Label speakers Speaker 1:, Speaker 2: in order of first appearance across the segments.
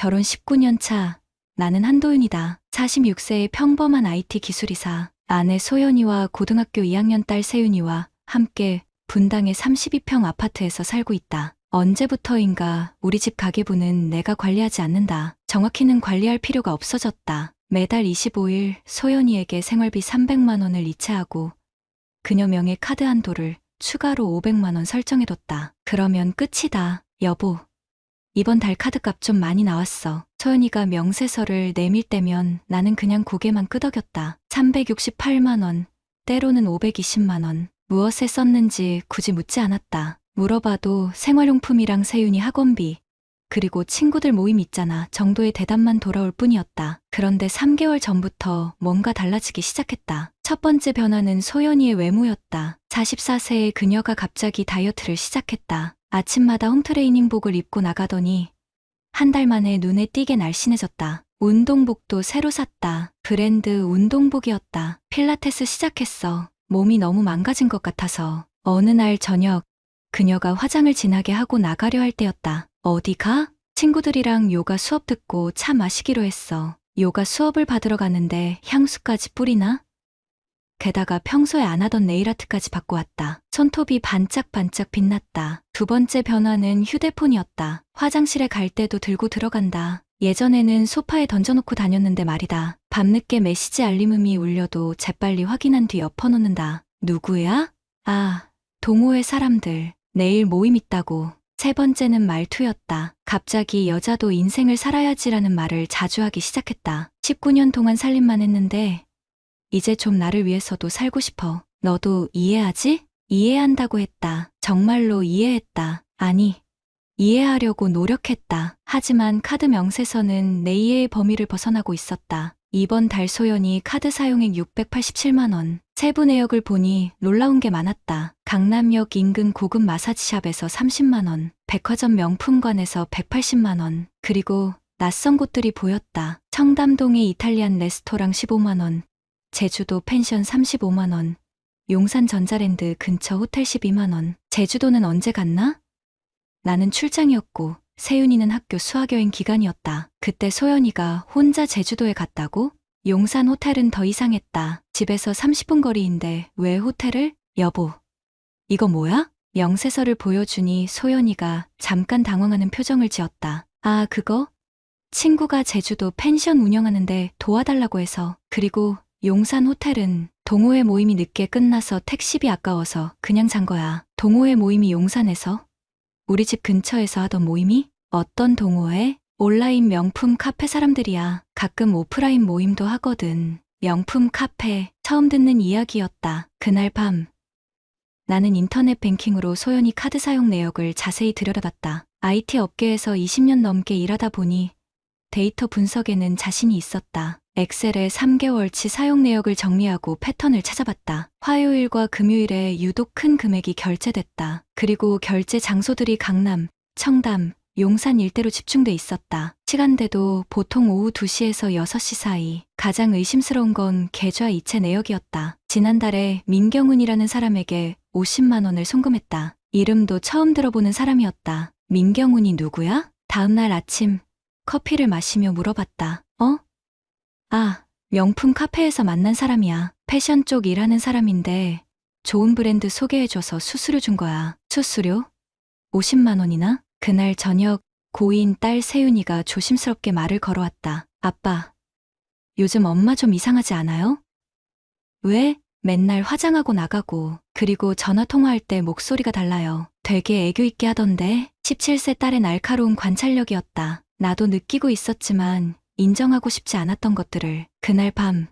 Speaker 1: 결혼 19년 차. 나는 한도윤이다. 46세의 평범한 IT 기술이사. 아내 소연이와 고등학교 2학년 딸 세윤이와 함께 분당의 32평 아파트에서 살고 있다. 언제부터인가 우리 집 가계부는 내가 관리하지 않는다. 정확히는 관리할 필요가 없어졌다. 매달 25일 소연이에게 생활비 300만 원을 이체하고 그녀 명의 카드 한도를 추가로 500만 원 설정해뒀다. 그러면 끝이다. 여보, 이번 달 카드값 좀 많이 나왔어. 소연이가 명세서를 내밀 때면 나는 그냥 고개만 끄덕였다. 368만 원, 때로는 520만 원. 무엇에 썼는지 굳이 묻지 않았다. 물어봐도 생활용품이랑 세윤이 학원비, 그리고 친구들 모임 있잖아 정도의 대답만 돌아올 뿐이었다. 그런데 3개월 전부터 뭔가 달라지기 시작했다. 첫 번째 변화는 소연이의 외모였다. 44세의 그녀가 갑자기 다이어트를 시작했다. 아침마다 홈트레이닝복을 입고 나가더니 한 달 만에 눈에 띄게 날씬해졌다. 운동복도 새로 샀다. 브랜드 운동복이었다. 필라테스 시작했어. 몸이 너무 망가진 것 같아서. 어느 날 저녁, 그녀가 화장을 진하게 하고 나가려 할 때였다. 어디 가? 친구들이랑 요가 수업 듣고 차 마시기로 했어. 요가 수업을 받으러 가는데 향수까지 뿌리나? 게다가 평소에 안 하던 네일아트까지 받고 왔다. 손톱이 반짝반짝 빛났다. 두 번째 변화는 휴대폰이었다. 화장실에 갈 때도 들고 들어간다. 예전에는 소파에 던져놓고 다녔는데 말이다. 밤늦게 메시지 알림음이 울려도 재빨리 확인한 뒤 엎어놓는다. 누구야? 아, 동호회 사람들. 내일 모임 있다고. 세 번째는 말투였다. 갑자기 여자도 인생을 살아야지라는 말을 자주 하기 시작했다. 19년 동안 살림만 했는데 이제 좀 나를 위해서도 살고 싶어. 너도 이해하지? 이해한다고 했다. 정말로 이해했다. 아니, 이해하려고 노력했다. 하지만 카드 명세서는 내 이해의 범위를 벗어나고 있었다. 이번 달 소연이 카드 사용액 687만 원. 세부 내역을 보니 놀라운 게 많았다. 강남역 인근 고급 마사지샵에서 30만 원, 백화점 명품관에서 180만 원, 그리고 낯선 곳들이 보였다. 청담동의 이탈리안 레스토랑 15만 원, 제주도 펜션 35만 원, 용산 전자랜드 근처 호텔 12만 원. 제주도는 언제 갔나? 나는 출장이었고 세윤이는 학교 수학여행 기간이었다. 그때 소연이가 혼자 제주도에 갔다고? 용산 호텔은 더 이상했다. 집에서 30분 거리인데 왜 호텔을? 여보, 이거 뭐야? 명세서를 보여주니 소연이가 잠깐 당황하는 표정을 지었다. 아, 그거? 친구가 제주도 펜션 운영하는데 도와달라고 해서. 그리고 용산 호텔은 동호회 모임이 늦게 끝나서 택시비 아까워서 그냥 잔 거야. 동호회 모임이 용산에서? 우리 집 근처에서 하던 모임이? 어떤 동호회? 온라인 명품 카페 사람들이야. 가끔 오프라인 모임도 하거든. 명품 카페, 처음 듣는 이야기였다. 그날 밤, 나는 인터넷 뱅킹으로 소연이 카드 사용 내역을 자세히 들여다봤다. IT 업계에서 20년 넘게 일하다 보니 데이터 분석에는 자신이 있었다. 엑셀에 3개월치 사용 내역을 정리하고 패턴을 찾아봤다. 화요일과 금요일에 유독 큰 금액이 결제됐다. 그리고 결제 장소들이 강남, 청담, 용산 일대로 집중돼 있었다. 시간대도 보통 오후 2시에서 6시 사이. 가장 의심스러운 건 계좌 이체 내역이었다. 지난달에 민경훈이라는 사람에게 50만 원을 송금했다. 이름도 처음 들어보는 사람이었다. 민경훈이 누구야? 다음날 아침 커피를 마시며 물어봤다. 아, 명품 카페에서 만난 사람이야. 패션 쪽 일하는 사람인데 좋은 브랜드 소개해줘서 수수료 준 거야. 수수료? 50만 원이나? 그날 저녁 고인 딸 세윤이가 조심스럽게 말을 걸어왔다. 아빠, 요즘 엄마 좀 이상하지 않아요? 왜? 맨날 화장하고 나가고 그리고 전화 통화할 때 목소리가 달라요. 되게 애교 있게 하던데. 17세 딸의 날카로운 관찰력이었다. 나도 느끼고 있었지만 인정하고 싶지 않았던 것들을. 그날 밤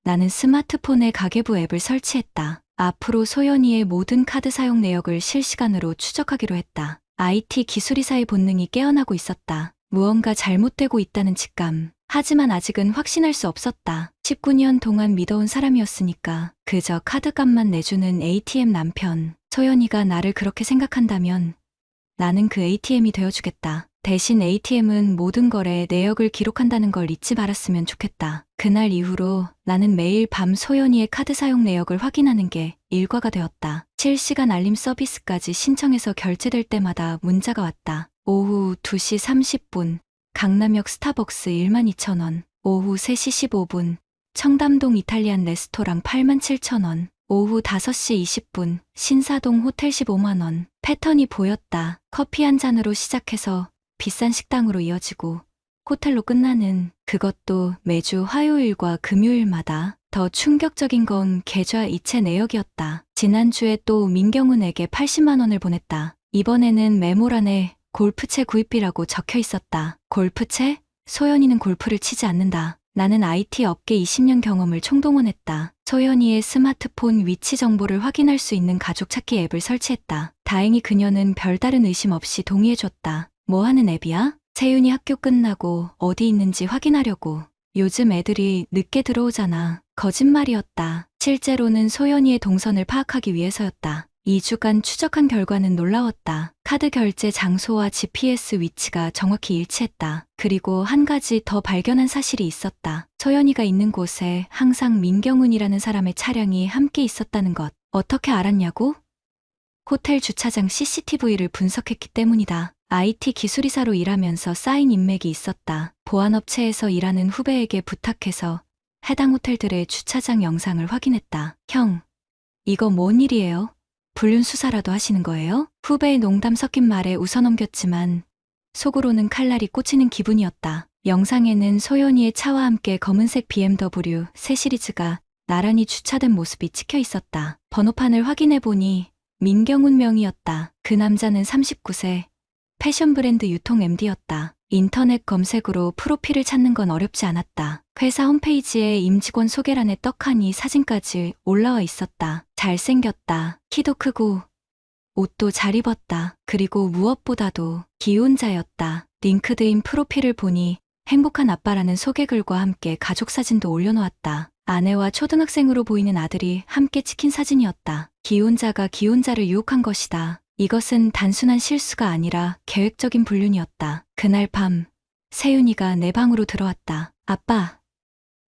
Speaker 1: 나는 스마트폰에 가계부 앱을 설치했다. 앞으로 소연이의 모든 카드 사용 내역을 실시간으로 추적하기로 했다. IT 기술이사의 본능이 깨어나고 있었다. 무언가 잘못되고 있다는 직감. 하지만 아직은 확신할 수 없었다. 19년 동안 믿어온 사람이었으니까. 그저 카드값만 내주는 ATM 남편. 소연이가 나를 그렇게 생각한다면 나는 그 ATM이 되어주겠다. 대신 ATM은 모든 거래 내역을 기록한다는 걸 잊지 말았으면 좋겠다. 그날 이후로 나는 매일 밤 소연이의 카드 사용 내역을 확인하는 게 일과가 되었다. 실시간 알림 서비스까지 신청해서 결제될 때마다 문자가 왔다. 오후 2시 30분, 강남역 스타벅스 12,000원. 오후 3시 15분. 청담동 이탈리안 레스토랑 87,000원. 오후 5시 20분. 신사동 호텔 15만원. 패턴이 보였다. 커피 한 잔으로 시작해서 비싼 식당으로 이어지고 호텔로 끝나는, 그것도 매주 화요일과 금요일마다. 더 충격적인 건 계좌 이체 내역이었다. 지난주에 또 민경훈에게 80만 원을 보냈다. 이번에는 메모란에 골프채 구입비라고 적혀 있었다. 골프채? 소연이는 골프를 치지 않는다. 나는 IT 업계 20년 경험을 총동원했다. 소연이의 스마트폰 위치 정보를 확인할 수 있는 가족 찾기 앱을 설치했다. 다행히 그녀는 별다른 의심 없이 동의해줬다. 뭐 하는 앱이야? 세윤이 학교 끝나고 어디 있는지 확인하려고. 요즘 애들이 늦게 들어오잖아. 거짓말이었다. 실제로는 소연이의 동선을 파악하기 위해서였다. 2주간 추적한 결과는 놀라웠다. 카드 결제 장소와 GPS 위치가 정확히 일치했다. 그리고 한 가지 더 발견한 사실이 있었다. 소연이가 있는 곳에 항상 민경훈이라는 사람의 차량이 함께 있었다는 것. 어떻게 알았냐고? 호텔 주차장 CCTV를 분석했기 때문이다. IT 기술이사로 일하면서 쌓인 인맥이 있었다. 보안업체에서 일하는 후배에게 부탁해서 해당 호텔들의 주차장 영상을 확인했다. 형, 이거 뭔 일이에요? 불륜 수사라도 하시는 거예요? 후배의 농담 섞인 말에 웃어넘겼지만 속으로는 칼날이 꽂히는 기분이었다. 영상에는 소연이의 차와 함께 검은색 BMW 새 시리즈가 나란히 주차된 모습이 찍혀 있었다. 번호판을 확인해보니 민경훈 명이었다. 그 남자는 39세, 패션 브랜드 유통 MD였다. 인터넷 검색으로 프로필을 찾는 건 어렵지 않았다. 회사 홈페이지에 임직원 소개란에 떡하니 사진까지 올라와 있었다. 잘생겼다. 키도 크고 옷도 잘 입었다. 그리고 무엇보다도 기혼자였다. 링크드인 프로필을 보니 행복한 아빠라는 소개글과 함께 가족 사진도 올려놓았다. 아내와 초등학생으로 보이는 아들이 함께 찍힌 사진이었다. 기혼자가 기혼자를 유혹한 것이다. 이것은 단순한 실수가 아니라 계획적인 불륜이었다. 그날 밤, 세윤이가 내 방으로 들어왔다. 아빠,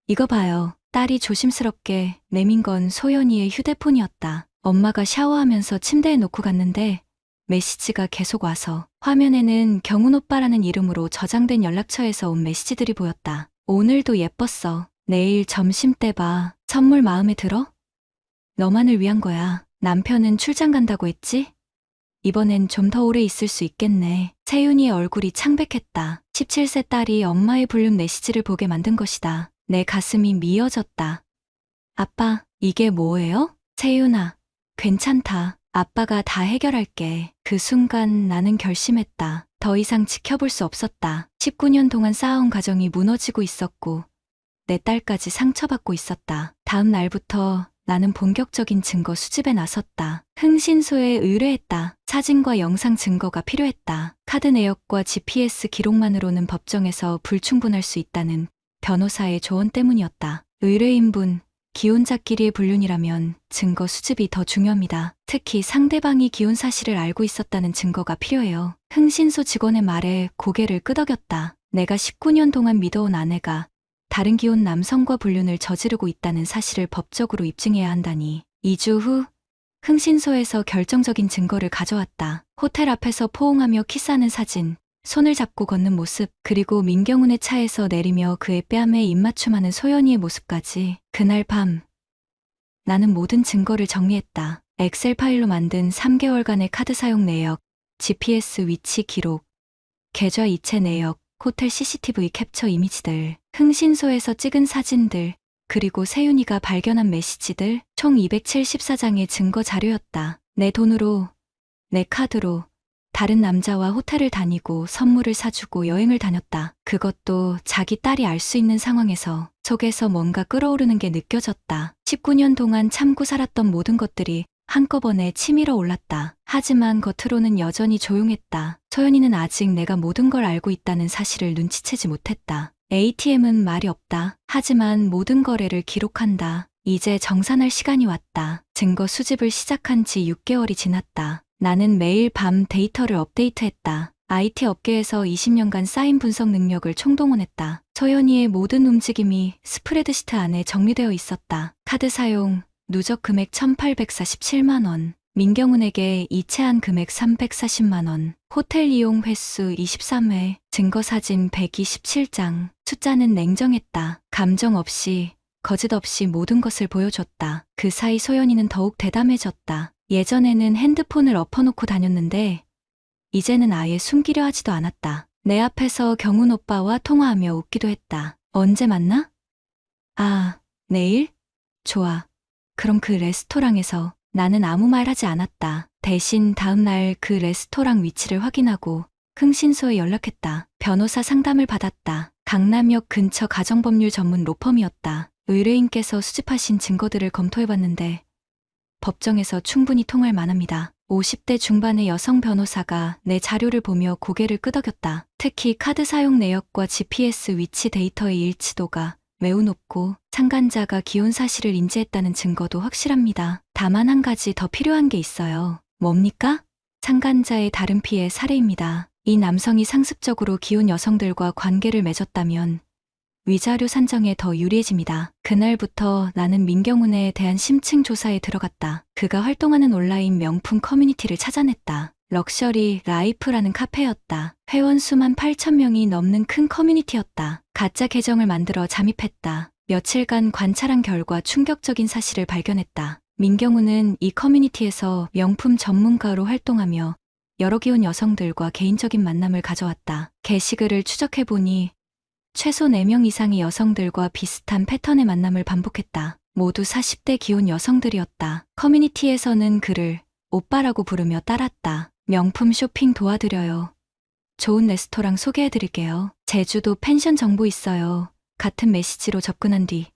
Speaker 1: 이거 봐요. 딸이 조심스럽게 내민 건 소연이의 휴대폰이었다. 엄마가 샤워하면서 침대에 놓고 갔는데 메시지가 계속 와서, 화면에는 경훈 오빠라는 이름으로 저장된 연락처에서 온 메시지들이 보였다. 오늘도 예뻤어. 내일 점심때 봐. 선물 마음에 들어? 너만을 위한 거야. 남편은 출장 간다고 했지? 이번엔 좀 더 오래 있을 수 있겠네. 세윤이의 얼굴이 창백했다. 17세 딸이 엄마의 불륜 메시지를 보게 만든 것이다. 내 가슴이 미어졌다. 아빠, 이게 뭐예요? 세윤아, 괜찮다. 아빠가 다 해결할게. 그 순간 나는 결심했다. 더 이상 지켜볼 수 없었다. 19년 동안 쌓아온 가정이 무너지고 있었고 내 딸까지 상처받고 있었다. 다음 날부터 나는 본격적인 증거 수집에 나섰다. 흥신소에 의뢰했다. 사진과 영상 증거가 필요했다. 카드 내역과 GPS 기록만으로는 법정에서 불충분할 수 있다는 변호사의 조언 때문이었다. 의뢰인분, 기혼자끼리의 불륜이라면 증거 수집이 더 중요합니다. 특히 상대방이 기혼 사실을 알고 있었다는 증거가 필요해요. 흥신소 직원의 말에 고개를 끄덕였다. 내가 19년 동안 믿어온 아내가 다른 기혼 남성과 불륜을 저지르고 있다는 사실을 법적으로 입증해야 한다니. 2주 후 흥신소에서 결정적인 증거를 가져왔다. 호텔 앞에서 포옹하며 키스하는 사진, 손을 잡고 걷는 모습, 그리고 민경훈의 차에서 내리며 그의 뺨에 입맞춤하는 소연이의 모습까지. 그날 밤 나는 모든 증거를 정리했다. 엑셀 파일로 만든 3개월간의 카드 사용 내역, GPS 위치 기록, 계좌 이체 내역, 호텔 CCTV 캡처 이미지들, 흥신소에서 찍은 사진들, 그리고 세윤이가 발견한 메시지들, 총 274장의 증거 자료였다. 내 돈으로, 내 카드로 다른 남자와 호텔을 다니고 선물을 사주고 여행을 다녔다. 그것도 자기 딸이 알 수 있는 상황에서. 속에서 뭔가 끓어오르는 게 느껴졌다. 19년 동안 참고 살았던 모든 것들이 한꺼번에 치밀어 올랐다. 하지만 겉으로는 여전히 조용했다. 소연이는 아직 내가 모든 걸 알고 있다는 사실을 눈치채지 못했다. ATM은 말이 없다. 하지만 모든 거래를 기록한다. 이제 정산할 시간이 왔다. 증거 수집을 시작한 지 6개월이 지났다. 나는 매일 밤 데이터를 업데이트했다. IT 업계에서 20년간 쌓인 분석 능력을 총동원했다. 소연이의 모든 움직임이 스프레드시트 안에 정리되어 있었다. 카드 사용, 누적 금액 1,847만 원, 민경훈에게 이체한 금액 340만 원, 호텔 이용 횟수 23회, 증거사진 127장, 숫자는 냉정했다. 감정 없이, 거짓 없이 모든 것을 보여줬다. 그 사이 소연이는 더욱 대담해졌다. 예전에는 핸드폰을 엎어놓고 다녔는데 이제는 아예 숨기려 하지도 않았다. 내 앞에서 경훈 오빠와 통화하며 웃기도 했다. 언제 만나? 아, 내일? 좋아. 그럼 그 레스토랑에서. 나는 아무 말 하지 않았다. 대신 다음날 그 레스토랑 위치를 확인하고 흥신소에 연락했다. 변호사 상담을 받았다. 강남역 근처 가정법률 전문 로펌이었다. 의뢰인께서 수집하신 증거들을 검토해봤는데 법정에서 충분히 통할 만합니다. 50대 중반의 여성 변호사가 내 자료를 보며 고개를 끄덕였다. 특히 카드 사용 내역과 GPS 위치 데이터의 일치도가 매우 높고 참관자가 기혼 사실을 인지했다는 증거도 확실합니다. 다만 한 가지 더 필요한 게 있어요. 뭡니까? 참관자의 다른 피해 사례입니다. 이 남성이 상습적으로 기혼 여성들과 관계를 맺었다면 위자료 산정에 더 유리해집니다. 그날부터 나는 민경훈에 대한 심층 조사에 들어갔다. 그가 활동하는 온라인 명품 커뮤니티를 찾아냈다. 럭셔리 라이프라는 카페였다. 회원 수만 8,000명이 넘는 큰 커뮤니티였다. 가짜 계정을 만들어 잠입했다. 며칠간 관찰한 결과 충격적인 사실을 발견했다. 민경훈은 이 커뮤니티에서 명품 전문가로 활동하며 여러 기혼 여성들과 개인적인 만남을 가져왔다. 게시글을 추적해보니 최소 4명 이상의 여성들과 비슷한 패턴의 만남을 반복했다. 모두 40대 기혼 여성들이었다. 커뮤니티에서는 그를 오빠라고 부르며 따랐다. 명품 쇼핑 도와드려요. 좋은 레스토랑 소개해드릴게요. 제주도 펜션 정보 있어요. 같은 메시지로 접근한 뒤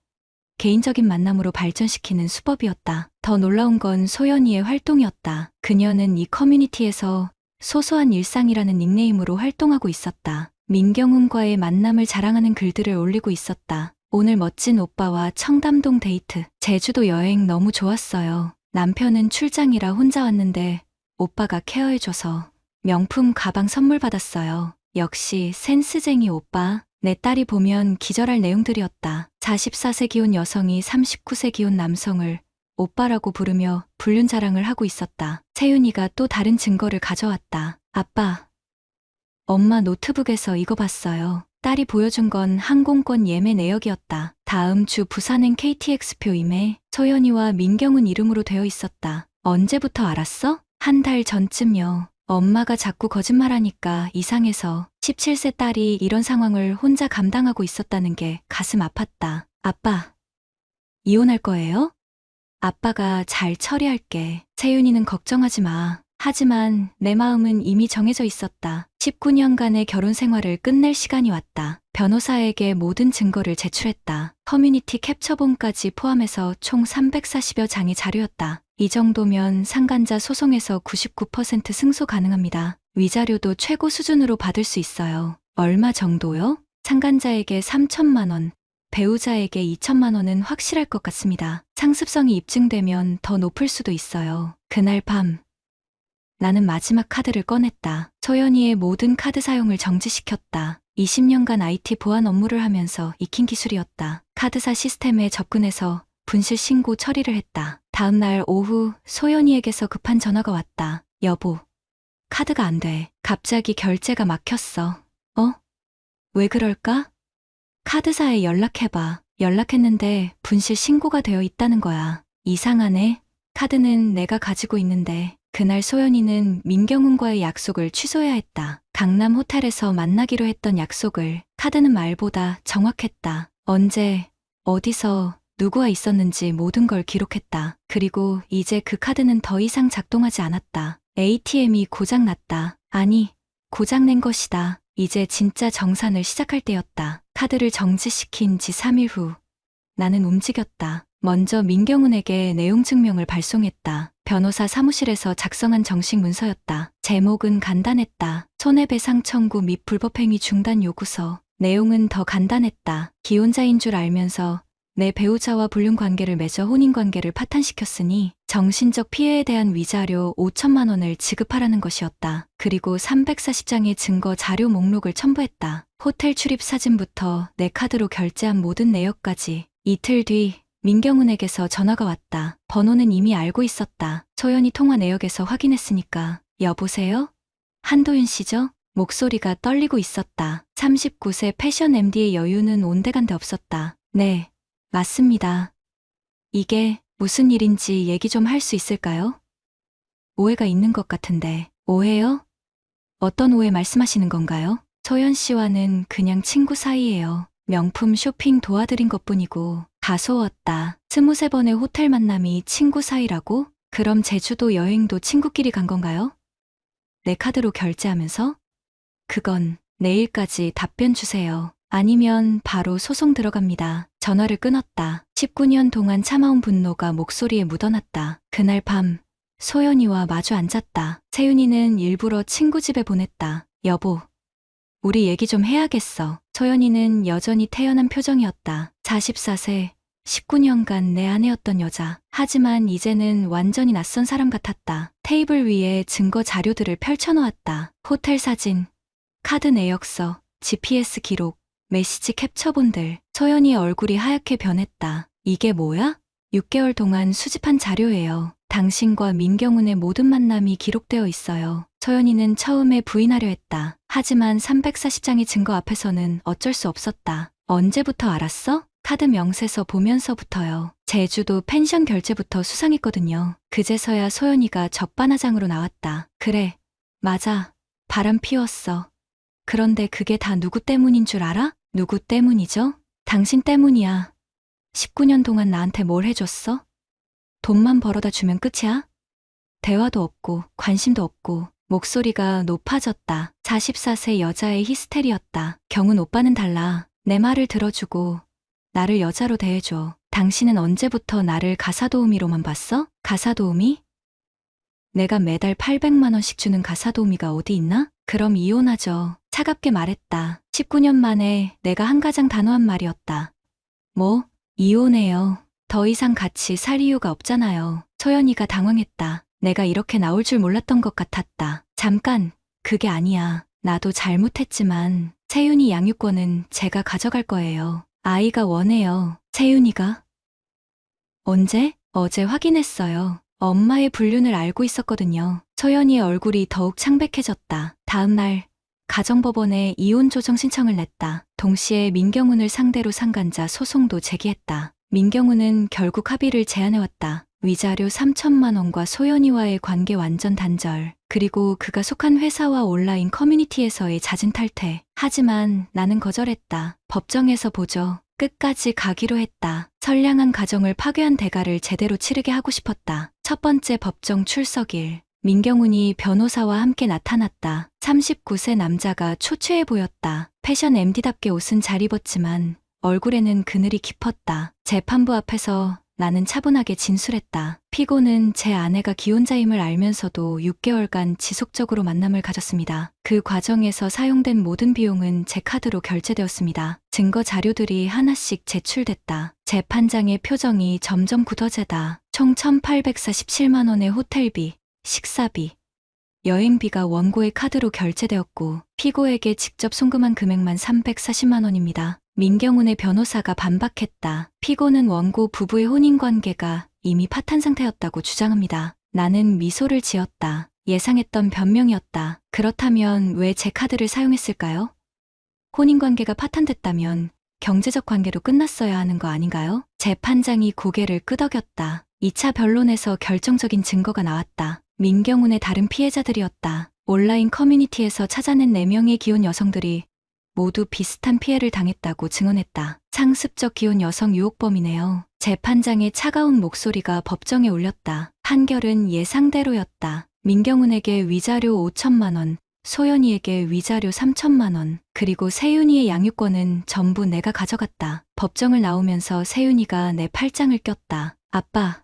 Speaker 1: 개인적인 만남으로 발전시키는 수법이었다. 더 놀라운 건 소연이의 활동이었다. 그녀는 이 커뮤니티에서 소소한 일상이라는 닉네임으로 활동하고 있었다. 민경훈과의 만남을 자랑하는 글들을 올리고 있었다. 오늘 멋진 오빠와 청담동 데이트. 제주도 여행 너무 좋았어요. 남편은 출장이라 혼자 왔는데 오빠가 케어해줘서 명품 가방 선물 받았어요. 역시 센스쟁이 오빠. 내 딸이 보면 기절할 내용들이었다. 44세 기혼 여성이 39세 기혼 남성을 오빠라고 부르며 불륜 자랑을 하고 있었다. 세윤이가 또 다른 증거를 가져왔다. 아빠, 엄마 노트북에서 이거 봤어요. 딸이 보여준 건 항공권 예매 내역이었다. 다음 주 부산행 KTX표 임에 소연이와 민경훈 이름으로 되어 있었다. 언제부터 알았어? 한 달 전쯤요. 엄마가 자꾸 거짓말하니까 이상해서 17세 딸이 이런 상황을 혼자 감당하고 있었다는 게 가슴 아팠다. 아빠, 이혼할 거예요? 아빠가 잘 처리할게. 세윤이는 걱정하지 마. 하지만 내 마음은 이미 정해져 있었다. 19년간의 결혼 생활을 끝낼 시간이 왔다. 변호사에게 모든 증거를 제출했다. 커뮤니티 캡처본까지 포함해서 총 340여 장의 자료였다. 이 정도면 상간자 소송에서 99% 승소 가능합니다. 위자료도 최고 수준으로 받을 수 있어요. 얼마 정도요? 상간자에게 3천만 원, 배우자에게 2천만 원은 확실할 것 같습니다. 상습성이 입증되면 더 높을 수도 있어요. 그날 밤 나는 마지막 카드를 꺼냈다. 소연이의 모든 카드 사용을 정지시켰다. 20년간 IT 보안 업무를 하면서 익힌 기술이었다. 카드사 시스템에 접근해서 분실 신고 처리를 했다. 다음 날 오후 소연이에게서 급한 전화가 왔다. 여보, 카드가 안 돼. 갑자기 결제가 막혔어. 왜 그럴까? 카드사에 연락해봐. 연락했는데 분실 신고가 되어 있다는 거야. 이상하네. 카드는 내가 가지고 있는데. 그날 소연이는 민경훈과의 약속을 취소해야 했다. 강남 호텔에서 만나기로 했던 약속을. 카드는 말보다 정확했다. 언제, 어디서, 누구와 있었는지 모든 걸 기록했다. 그리고 이제 그 카드는 더 이상 작동하지 않았다. ATM이 고장났다. 아니, 고장낸 것이다. 이제 진짜 정산을 시작할 때였다. 카드를 정지시킨 지 3일 후 나는 움직였다. 먼저 민경훈에게 내용 증명을 발송했다. 변호사 사무실에서 작성한 정식 문서였다. 제목은 간단했다. 손해배상 청구 및 불법행위 중단 요구서. 내용은 더 간단했다. 기혼자인 줄 알면서 내 배우자와 불륜 관계를 맺어 혼인 관계를 파탄시켰으니 정신적 피해에 대한 위자료 5천만 원을 지급하라는 것이었다. 그리고 340장의 증거 자료 목록을 첨부했다. 호텔 출입 사진부터 내 카드로 결제한 모든 내역까지. 이틀 뒤 민경훈에게서 전화가 왔다. 번호는 이미 알고 있었다. 소연이 통화 내역에서 확인했으니까. 여보세요? 한도윤 씨죠? 목소리가 떨리고 있었다. 39세 패션 MD의 여유는 온데간데 없었다. 네, 맞습니다. 이게 무슨 일인지 얘기 좀 할 수 있을까요? 오해가 있는 것 같은데. 오해요? 어떤 오해 말씀하시는 건가요? 소연 씨와는 그냥 친구 사이예요. 명품 쇼핑 도와드린 것뿐이고 가소웠다. 23번의 호텔 만남이 친구 사이라고? 그럼 제주도 여행도 친구끼리 간 건가요? 내 카드로 결제하면서? 그건 내일까지 답변 주세요. 아니면 바로 소송 들어갑니다. 전화를 끊었다. 19년 동안 참아온 분노가 목소리에 묻어났다. 그날 밤 소연이와 마주 앉았다. 세윤이는 일부러 친구 집에 보냈다. 여보, 우리 얘기 좀 해야겠어. 소연이는 여전히 태연한 표정이었다. 44세, 19년간 내 아내였던 여자. 하지만 이제는 완전히 낯선 사람 같았다. 테이블 위에 증거 자료들을 펼쳐놓았다. 호텔 사진, 카드 내역서, GPS 기록, 메시지 캡처본들. 소연이의 얼굴이 하얗게 변했다. 이게 뭐야? 6개월 동안 수집한 자료예요. 당신과 민경훈의 모든 만남이 기록되어 있어요. 소연이는 처음에 부인하려 했다. 하지만 340장의 증거 앞에서는 어쩔 수 없었다. 언제부터 알았어? 카드 명세서 보면서부터요. 제주도 펜션 결제부터 수상했거든요. 그제서야 소연이가 적반하장으로 나왔다. 그래, 맞아. 바람 피웠어. 그런데 그게 다 누구 때문인 줄 알아? 누구 때문이죠? 당신 때문이야. 19년 동안 나한테 뭘 해줬어? 돈만 벌어다 주면 끝이야? 대화도 없고 관심도 없고. 목소리가 높아졌다. 44세 여자의 히스테리였다. 경훈 오빠는 달라. 내 말을 들어주고 나를 여자로 대해줘. 당신은 언제부터 나를 가사도우미로만 봤어? 가사도우미? 내가 매달 800만 원씩 주는 가사도우미가 어디 있나? 그럼 이혼하죠. 차갑게 말했다. 19년 만에 내가 한 가장 단호한 말이었다. 뭐? 이혼해요. 더 이상 같이 살 이유가 없잖아요. 소연이가 당황했다. 내가 이렇게 나올 줄 몰랐던 것 같았다. 잠깐, 그게 아니야. 나도 잘못했지만 세윤이 양육권은 제가 가져갈 거예요. 아이가 원해요. 세윤이가? 언제? 어제 확인했어요. 엄마의 불륜을 알고 있었거든요. 소연이의 얼굴이 더욱 창백해졌다. 다음 날 가정법원에 이혼 조정 신청을 냈다. 동시에 민경훈을 상대로 상간자 소송도 제기했다. 민경훈은 결국 합의를 제안해왔다. 위자료 3천만 원과 소연이와의 관계 완전 단절, 그리고 그가 속한 회사와 온라인 커뮤니티에서의 잦은 탈퇴. 하지만 나는 거절했다. 법정에서 보죠. 끝까지 가기로 했다. 선량한 가정을 파괴한 대가를 제대로 치르게 하고 싶었다. 첫 번째 법정 출석일. 민경훈이 변호사와 함께 나타났다. 39세 남자가 초췌해 보였다. 패션 MD답게 옷은 잘 입었지만 얼굴에는 그늘이 깊었다. 재판부 앞에서 나는 차분하게 진술했다. 피고는 제 아내가 기혼자임을 알면서도 6개월간 지속적으로 만남을 가졌습니다. 그 과정에서 사용된 모든 비용은 제 카드로 결제되었습니다. 증거 자료들이 하나씩 제출됐다. 재판장의 표정이 점점 굳어지다. 총 1,847만 원의 호텔비, 식사비, 여행비가 원고의 카드로 결제되었고 피고에게 직접 송금한 금액만 340만 원입니다. 민경훈의 변호사가 반박했다. 피고는 원고 부부의 혼인관계가 이미 파탄 상태였다고 주장합니다. 나는 미소를 지었다. 예상했던 변명이었다. 그렇다면 왜 제 카드를 사용했을까요? 혼인관계가 파탄됐다면 경제적 관계로 끝났어야 하는 거 아닌가요? 재판장이 고개를 끄덕였다. 2차 변론에서 결정적인 증거가 나왔다. 민경훈의 다른 피해자들이었다. 온라인 커뮤니티에서 찾아낸 4명의 기혼 여성들이 모두 비슷한 피해를 당했다고 증언했다. 상습적 기혼 여성 유혹범이네요. 재판장의 차가운 목소리가 법정에 울렸다. 판결은 예상대로였다. 민경훈에게 위자료 5천만 원, 소연이에게 위자료 3천만 원, 그리고 세윤이의 양육권은 전부 내가 가져갔다. 법정을 나오면서 세윤이가 내 팔짱을 꼈다. 아빠,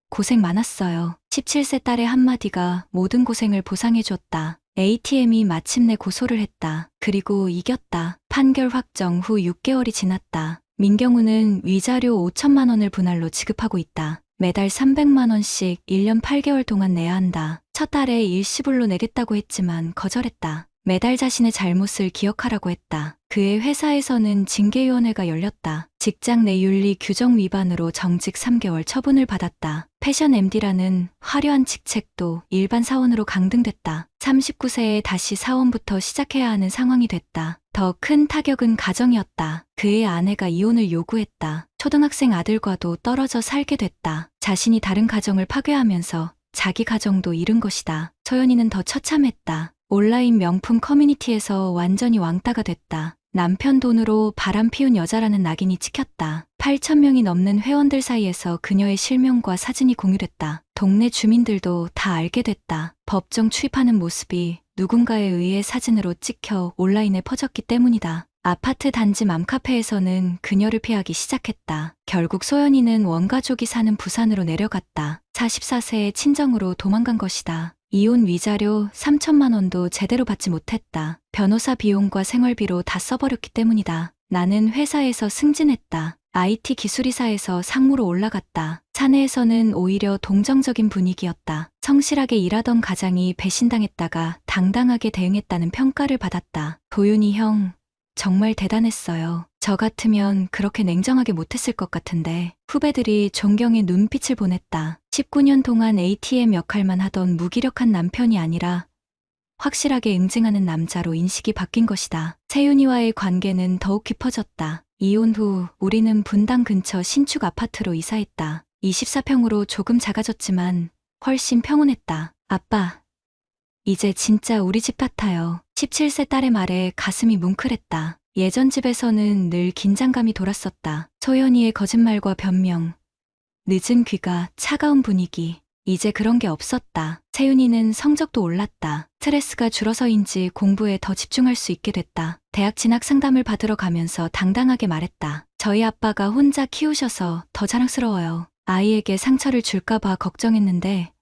Speaker 1: 고생 많았어요. 17세 딸의 한마디가 모든 고생을 보상해줬다. ATM이 마침내 고소를 했다. 그리고 이겼다. 판결 확정 후 6개월이 지났다. 민경훈은 위자료 5천만 원을 분할로 지급하고 있다. 매달 300만 원씩 1년 8개월 동안 내야 한다. 첫 달에 일시불로 내겠다고 했지만 거절했다. 매달 자신의 잘못을 기억하라고 했다. 그의 회사에서는 징계위원회가 열렸다. 직장 내 윤리 규정 위반으로 정직 3개월 처분을 받았다. 패션 MD라는 화려한 직책도 일반 사원으로 강등됐다. 39세에 다시 사원부터 시작해야 하는 상황이 됐다. 더 큰 타격은 가정이었다. 그의 아내가 이혼을 요구했다. 초등학생 아들과도 떨어져 살게 됐다. 자신이 다른 가정을 파괴하면서 자기 가정도 잃은 것이다. 소연이는 더 처참했다. 온라인 명품 커뮤니티에서 완전히 왕따가 됐다. 남편 돈으로 바람 피운 여자라는 낙인이 찍혔다. 8,000명이 넘는 회원들 사이에서 그녀의 실명과 사진이 공유됐다. 동네 주민들도 다 알게 됐다. 법정 출입하는 모습이 누군가에 의해 사진으로 찍혀 온라인에 퍼졌기 때문이다. 아파트 단지 맘카페에서는 그녀를 피하기 시작했다. 결국 소연이는 원가족이 사는 부산으로 내려갔다. 44세의 친정으로 도망간 것이다. 이혼 위자료 3천만 원도 제대로 받지 못했다. 변호사 비용과 생활비로 다 써버렸기 때문이다. 나는 회사에서 승진했다. IT 기술이사에서 상무로 올라갔다. 사내에서는 오히려 동정적인 분위기였다. 성실하게 일하던 가장이 배신당했다가 당당하게 대응했다는 평가를 받았다. 도윤이 형, 정말 대단했어요. 저 같으면 그렇게 냉정하게 못했을 것 같은데. 후배들이 존경의 눈빛을 보냈다. 19년 동안 ATM 역할만 하던 무기력한 남편이 아니라 확실하게 응징하는 남자로 인식이 바뀐 것이다. 세윤이와의 관계는 더욱 깊어졌다. 이혼 후 우리는 분당 근처 신축 아파트로 이사했다. 24평으로 조금 작아졌지만 훨씬 평온했다. 아빠, 이제 진짜 우리 집 같아요. 17세 딸의 말에 가슴이 뭉클했다. 예전 집에서는 늘 긴장감이 돌았었다. 소연이의 거짓말과 변명, 늦은 귀가, 차가운 분위기. 이제 그런 게 없었다. 세윤이는 성적도 올랐다. 스트레스가 줄어서인지 공부에 더 집중할 수 있게 됐다. 대학 진학 상담을 받으러 가면서 당당하게 말했다. 저희 아빠가 혼자 키우셔서 더 자랑스러워요. 아이에게 상처를 줄까봐 걱정했는데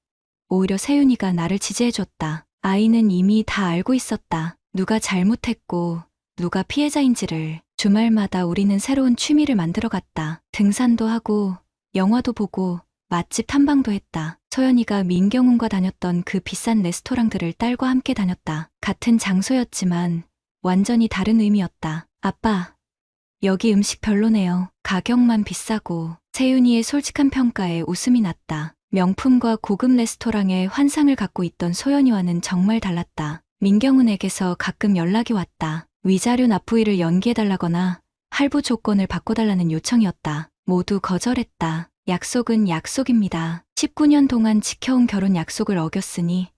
Speaker 1: 오히려 세윤이가 나를 지지해줬다. 아이는 이미 다 알고 있었다. 누가 잘못했고 누가 피해자인지를. 주말마다 우리는 새로운 취미를 만들어갔다. 등산도 하고 영화도 보고 맛집 탐방도 했다. 소연이가 민경훈과 다녔던 그 비싼 레스토랑들을 딸과 함께 다녔다. 같은 장소였지만 완전히 다른 의미였다. 아빠, 여기 음식 별로네요. 가격만 비싸고. 세윤이의 솔직한 평가에 웃음이 났다. 명품과 고급 레스토랑에 환상을 갖고 있던 소연이와는 정말 달랐다. 민경훈에게서 가끔 연락이 왔다. 위자료 납부일을 연기해달라거나 할부 조건을 바꿔달라는 요청이었다. 모두 거절했다. 약속은 약속입니다. 19년 동안 지켜온 결혼 약속을 어겼으니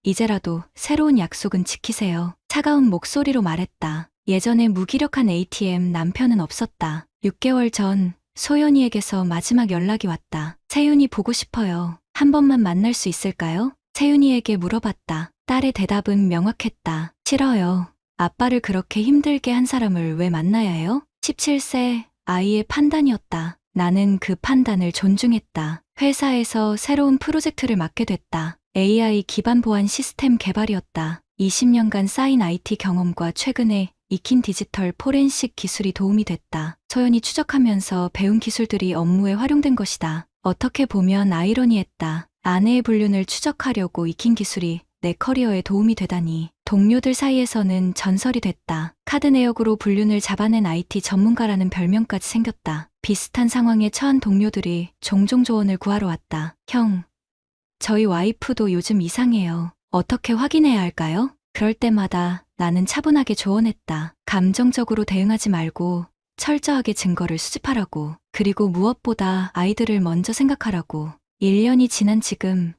Speaker 1: 이제라도 새로운 약속은 지키세요. 차가운 목소리로 말했다. 예전에 무기력한 ATM 남편은 없었다. 6개월 전 소연이에게서 마지막 연락이 왔다. 세윤이 보고 싶어요. 한 번만 만날 수 있을까요? 세윤이에게 물어봤다. 딸의 대답은 명확했다. 싫어요. 아빠를 그렇게 힘들게 한 사람을 왜 만나야 해요? 17세 아이의 판단이었다. 나는 그 판단을 존중했다. 회사에서 새로운 프로젝트를 맡게 됐다. AI 기반 보안 시스템 개발이었다. 20년간 쌓인 IT 경험과 최근에 익힌 디지털 포렌식 기술이 도움이 됐다. 소연이 추적하면서 배운 기술들이 업무에 활용된 것이다. 어떻게 보면 아이러니했다. 아내의 불륜을 추적하려고 익힌 기술이 내 커리어에 도움이 되다니. 동료들 사이에서는 전설이 됐다. 카드 내역으로 불륜을 잡아낸 IT 전문가라는 별명까지 생겼다. 비슷한 상황에 처한 동료들이 종종 조언을 구하러 왔다. 형, 저희 와이프도 요즘 이상해요. 어떻게 확인해야 할까요? 그럴 때마다 나는 차분하게 조언했다. 감정적으로 대응하지 말고 철저하게 증거를 수집하라고. 그리고 무엇보다 아이들을 먼저 생각하라고. 1년이 지난 지금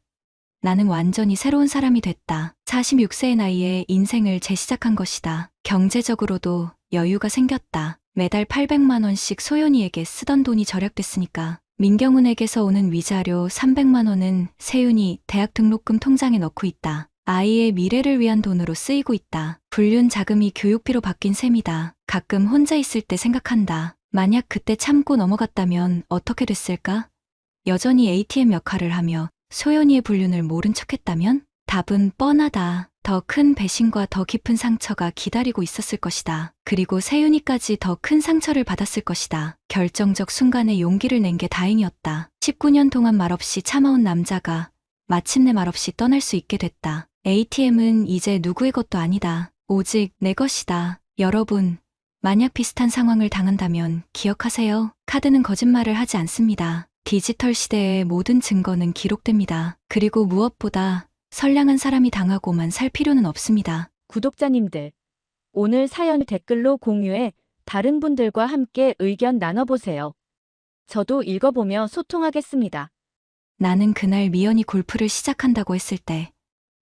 Speaker 1: 나는 완전히 새로운 사람이 됐다. 46세의 나이에 인생을 재시작한 것이다. 경제적으로도 여유가 생겼다. 매달 800만 원씩 소연이에게 쓰던 돈이 절약됐으니까. 민경훈에게서 오는 위자료 300만 원은 세윤이 대학 등록금 통장에 넣고 있다. 아이의 미래를 위한 돈으로 쓰이고 있다. 불륜 자금이 교육비로 바뀐 셈이다. 가끔 혼자 있을 때 생각한다. 만약 그때 참고 넘어갔다면 어떻게 됐을까? 여전히 ATM 역할을 하며 소연이의 불륜을 모른 척했다면? 답은 뻔하다. 더 큰 배신과 더 깊은 상처가 기다리고 있었을 것이다. 그리고 세윤이까지 더 큰 상처를 받았을 것이다. 결정적 순간에 용기를 낸 게 다행이었다. 19년 동안 말없이 참아온 남자가 마침내 말없이 떠날 수 있게 됐다. ATM은 이제 누구의 것도 아니다. 오직 내 것이다. 여러분, 만약 비슷한 상황을 당한다면 기억하세요. 카드는 거짓말을 하지 않습니다. 디지털 시대의 모든 증거는 기록됩니다. 그리고 무엇보다 선량한 사람이 당하고만 살 필요는 없습니다.
Speaker 2: 구독자님들, 오늘 사연 댓글로 공유해 다른 분들과 함께 의견 나눠보세요. 저도 읽어보며 소통하겠습니다.
Speaker 1: 나는 그날 미연이 골프를 시작한다고 했을 때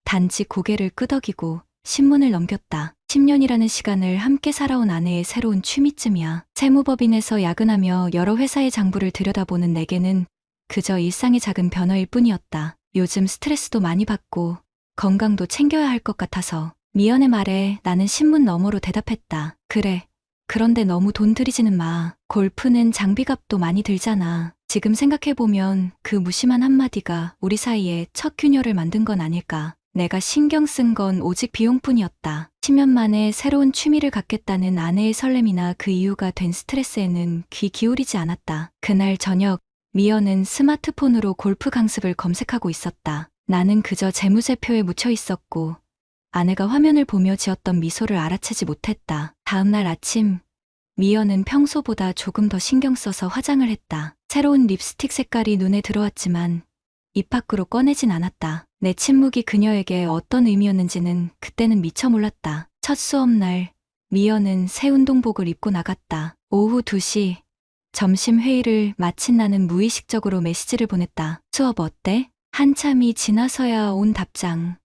Speaker 1: 단지 고개를 끄덕이고 신문을 넘겼다. 10년이라는 시간을 함께 살아온 아내의 새로운 취미쯤이야. 세무법인에서 야근하며 여러 회사의 장부를 들여다보는 내게는 그저 일상의 작은 변화일 뿐이었다. 요즘 스트레스도 많이 받고 건강도 챙겨야 할 것 같아서 미연의 말에 나는 신문 너머로 대답했다. 그래. 그런데 너무 돈 들이지는 마. 골프는 장비값도 많이 들잖아. 지금 생각해보면 그 무심한 한마디가 우리 사이에 첫 균열을 만든 건 아닐까. 내가 신경 쓴 건 오직 비용뿐이었다. 10년 만에 새로운 취미를 갖겠다는 아내의 설렘이나 그 이유가 된 스트레스에는 귀 기울이지 않았다. 그날 저녁, 미연은 스마트폰으로 골프 강습을 검색하고 있었다. 나는 그저 재무제표에 묻혀 있었고 아내가 화면을 보며 지었던 미소를 알아채지 못했다. 다음날 아침, 미연은 평소보다 조금 더 신경 써서 화장을 했다. 새로운 립스틱 색깔이 눈에 들어왔지만 입 밖으로 꺼내진 않았다. 내 침묵이 그녀에게 어떤 의미였는지는 그때는 미처 몰랐다. 첫 수업날, 미연은 새 운동복을 입고 나갔다. 오후 2시, 점심 회의를 마친 나는 무의식적으로 메시지를 보냈다. 수업 어때? 한참이 지나서야 온 답장.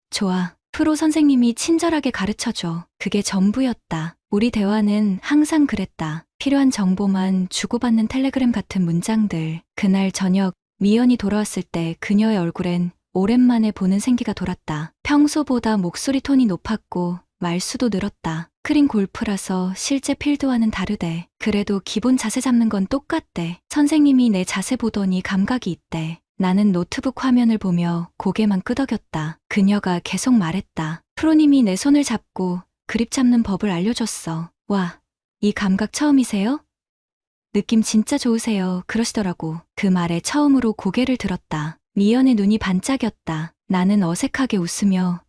Speaker 1: 좋아. 프로 선생님이 친절하게 가르쳐줘. 그게 전부였다. 우리 대화는 항상 그랬다. 필요한 정보만 주고받는 텔레그램 같은 문장들. 그날 저녁 미연이 돌아왔을 때 그녀의 얼굴엔 오랜만에 보는 생기가 돌았다. 평소보다 목소리 톤이 높았고 말수도 늘었다. 크린 골프라서 실제 필드와는 다르대. 그래도 기본 자세 잡는 건 똑같대. 선생님이 내 자세 보더니 감각이 있대. 나는 노트북 화면을 보며 고개만 끄덕였다. 그녀가 계속 말했다. 프로님이 내 손을 잡고 그립 잡는 법을 알려줬어. 와, 이 감각 처음이세요? 느낌 진짜 좋으세요. 그러시더라고. 그 말에 처음으로 고개를 들었다. 미연의 눈이 반짝였다. 나는 어색하게 웃으며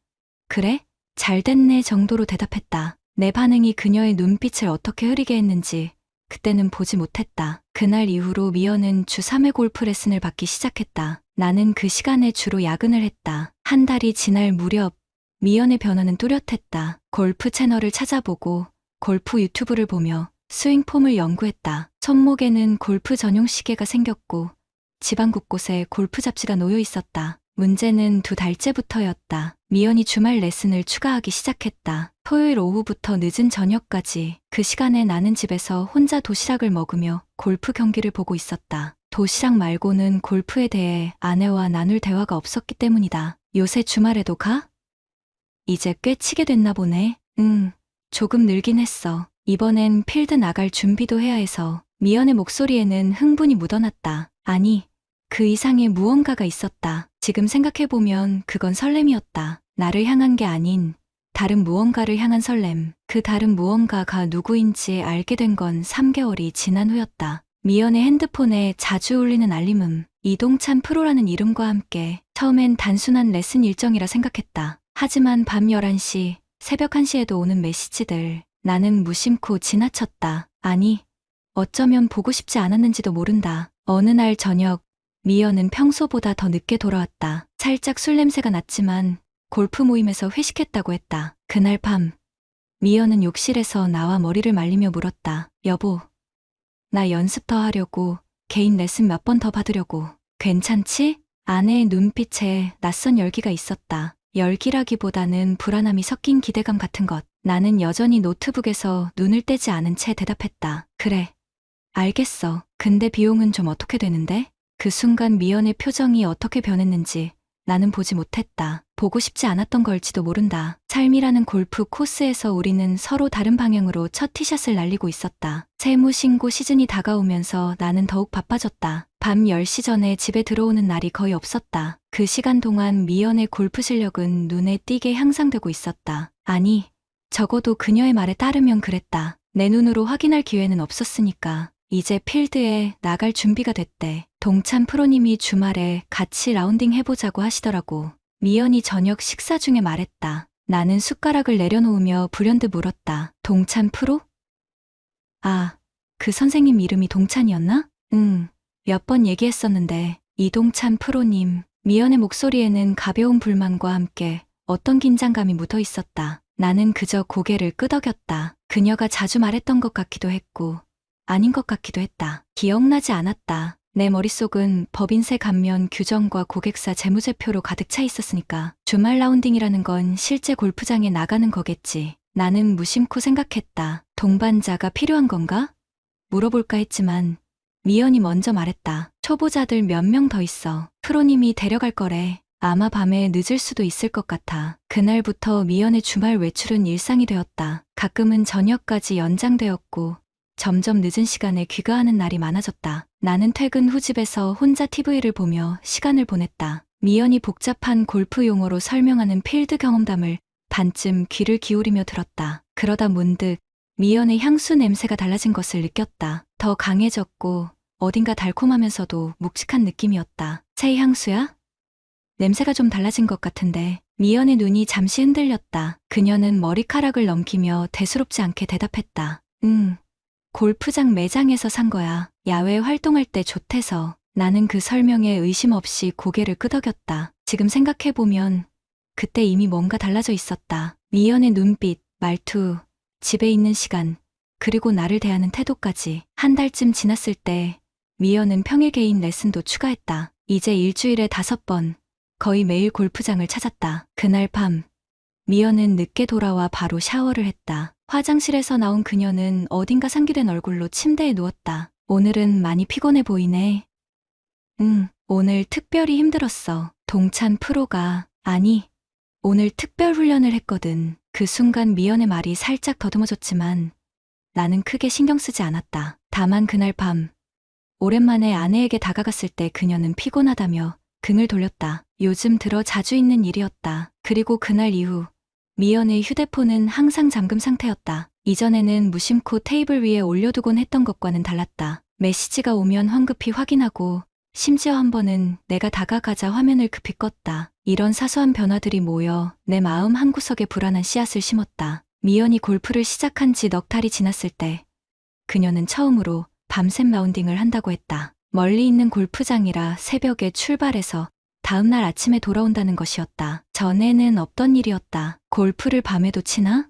Speaker 1: 그래? 잘 됐네 정도로 대답했다. 내 반응이 그녀의 눈빛을 어떻게 흐리게 했는지 그때는 보지 못했다. 그날 이후로 미연은 주 3회 골프 레슨을 받기 시작했다. 나는 그 시간에 주로 야근을 했다. 한 달이 지날 무렵 미연의 변화는 뚜렷했다. 골프 채널을 찾아보고 골프 유튜브를 보며 스윙폼을 연구했다. 손목에는 골프 전용 시계가 생겼고 집안 곳곳에 골프 잡지가 놓여 있었다. 문제는 2달째부터였다. 미연이 주말 레슨을 추가하기 시작했다. 토요일 오후부터 늦은 저녁까지 그 시간에 나는 집에서 혼자 도시락을 먹으며 골프 경기를 보고 있었다. 도시락 말고는 골프에 대해 아내와 나눌 대화가 없었기 때문이다. 요새 주말에도 가? 이제 꽤 치게 됐나 보네. 조금 늘긴 했어. 이번엔 필드 나갈 준비도 해야 해서. 미연의 목소리에는 흥분이 묻어났다. 아니, 그 이상의 무언가가 있었다. 지금 생각해보면 그건 설렘이었다. 나를 향한 게 아닌 다른 무언가를 향한 설렘. 그 다른 무언가가 누구인지 알게 된 건 3개월이 지난 후였다. 미연의 핸드폰에 자주 울리는 알림음. 이동찬 프로라는 이름과 함께 처음엔 단순한 레슨 일정이라 생각했다. 하지만 밤 11시, 새벽 1시에도 오는 메시지들. 나는 무심코 지나쳤다. 아니, 어쩌면 보고 싶지 않았는지도 모른다. 어느 날 저녁, 미연은 평소보다 더 늦게 돌아왔다. 살짝 술 냄새가 났지만 골프 모임에서 회식했다고 했다. 그날 밤, 미연은 욕실에서 나와 머리를 말리며 물었다. 여보, 나 연습 더 하려고, 개인 레슨 몇 번 더 받으려고. 괜찮지? 아내의 눈빛에 낯선 열기가 있었다. 열기라기보다는 불안함이 섞인 기대감 같은 것. 나는 여전히 노트북에서 눈을 떼지 않은 채 대답했다. 그래. 알겠어. 근데 비용은 좀 어떻게 되는데? 그 순간 미연의 표정이 어떻게 변했는지 나는 보지 못했다. 보고 싶지 않았던 걸지도 모른다. 삶이라는 골프 코스에서 우리는 서로 다른 방향으로 첫 티샷을 날리고 있었다. 세무 신고 시즌이 다가오면서 나는 더욱 바빠졌다. 밤 10시 전에 집에 들어오는 날이 거의 없었다. 그 시간 동안 미연의 골프 실력은 눈에 띄게 향상되고 있었다. 아니, 적어도 그녀의 말에 따르면 그랬다. 내 눈으로 확인할 기회는 없었으니까. 이제 필드에 나갈 준비가 됐대. 동찬 프로님이 주말에 같이 라운딩 해보자고 하시더라고. 미연이 저녁 식사 중에 말했다. 나는 숟가락을 내려놓으며 불현듯 물었다. 동찬 프로? 아, 그 선생님 이름이 동찬이었나? 응, 몇 번 얘기했었는데, 이동찬 프로님. 미연의 목소리에는 가벼운 불만과 함께 어떤 긴장감이 묻어 있었다. 나는 그저 고개를 끄덕였다. 그녀가 자주 말했던 것 같기도 했고, 아닌 것 같기도 했다. 기억나지 않았다. 내 머릿속은 법인세 감면 규정과 고객사 재무제표로 가득 차 있었으니까 주말 라운딩이라는 건 실제 골프장에 나가는 거겠지. 나는 무심코 생각했다. 동반자가 필요한 건가? 물어볼까 했지만 미연이 먼저 말했다. 초보자들 몇 명 더 있어. 프로님이 데려갈 거래. 아마 밤에 늦을 수도 있을 것 같아. 그날부터 미연의 주말 외출은 일상이 되었다. 가끔은 저녁까지 연장되었고 점점 늦은 시간에 귀가하는 날이 많아졌다. 나는 퇴근 후 집에서 혼자 TV를 보며 시간을 보냈다. 미연이 복잡한 골프 용어로 설명하는 필드 경험담을 반쯤 귀를 기울이며 들었다. 그러다 문득 미연의 향수 냄새가 달라진 것을 느꼈다. 더 강해졌고 어딘가 달콤하면서도 묵직한 느낌이었다. 새 향수야? 냄새가 좀 달라진 것 같은데. 미연의 눈이 잠시 흔들렸다. 그녀는 머리카락을 넘기며 대수롭지 않게 대답했다. 골프장 매장에서 산 거야. 야외 활동할 때 좋대서. 나는 그 설명에 의심 없이 고개를 끄덕였다. 지금 생각해보면 그때 이미 뭔가 달라져 있었다. 미연의 눈빛, 말투, 집에 있는 시간, 그리고 나를 대하는 태도까지. 한 달쯤 지났을 때 미연은 평일 개인 레슨도 추가했다. 이제 일주일에 5번, 거의 매일 골프장을 찾았다. 그날 밤 미연은 늦게 돌아와 바로 샤워를 했다. 화장실에서 나온 그녀는 어딘가 상기된 얼굴로 침대에 누웠다. 오늘은 많이 피곤해 보이네. 응, 오늘 특별히 힘들었어. 동찬 프로가, 아니, 오늘 특별 훈련을 했거든. 그 순간 미연의 말이 살짝 더듬어졌지만 나는 크게 신경 쓰지 않았다. 다만 그날 밤, 오랜만에 아내에게 다가갔을 때 그녀는 피곤하다며 등을 돌렸다. 요즘 들어 자주 있는 일이었다. 그리고 그날 이후 미연의 휴대폰은 항상 잠금 상태였다. 이전에는 무심코 테이블 위에 올려두곤 했던 것과는 달랐다. 메시지가 오면 황급히 확인하고 심지어 한 번은 내가 다가가자 화면을 급히 껐다. 이런 사소한 변화들이 모여 내 마음 한구석에 불안한 씨앗을 심었다. 미연이 골프를 시작한 지 넉 달이 지났을 때 그녀는 처음으로 밤샘 라운딩을 한다고 했다. 멀리 있는 골프장이라 새벽에 출발해서 다음날 아침에 돌아온다는 것이었다. 전에는 없던 일이었다. 골프를 밤에도 치나?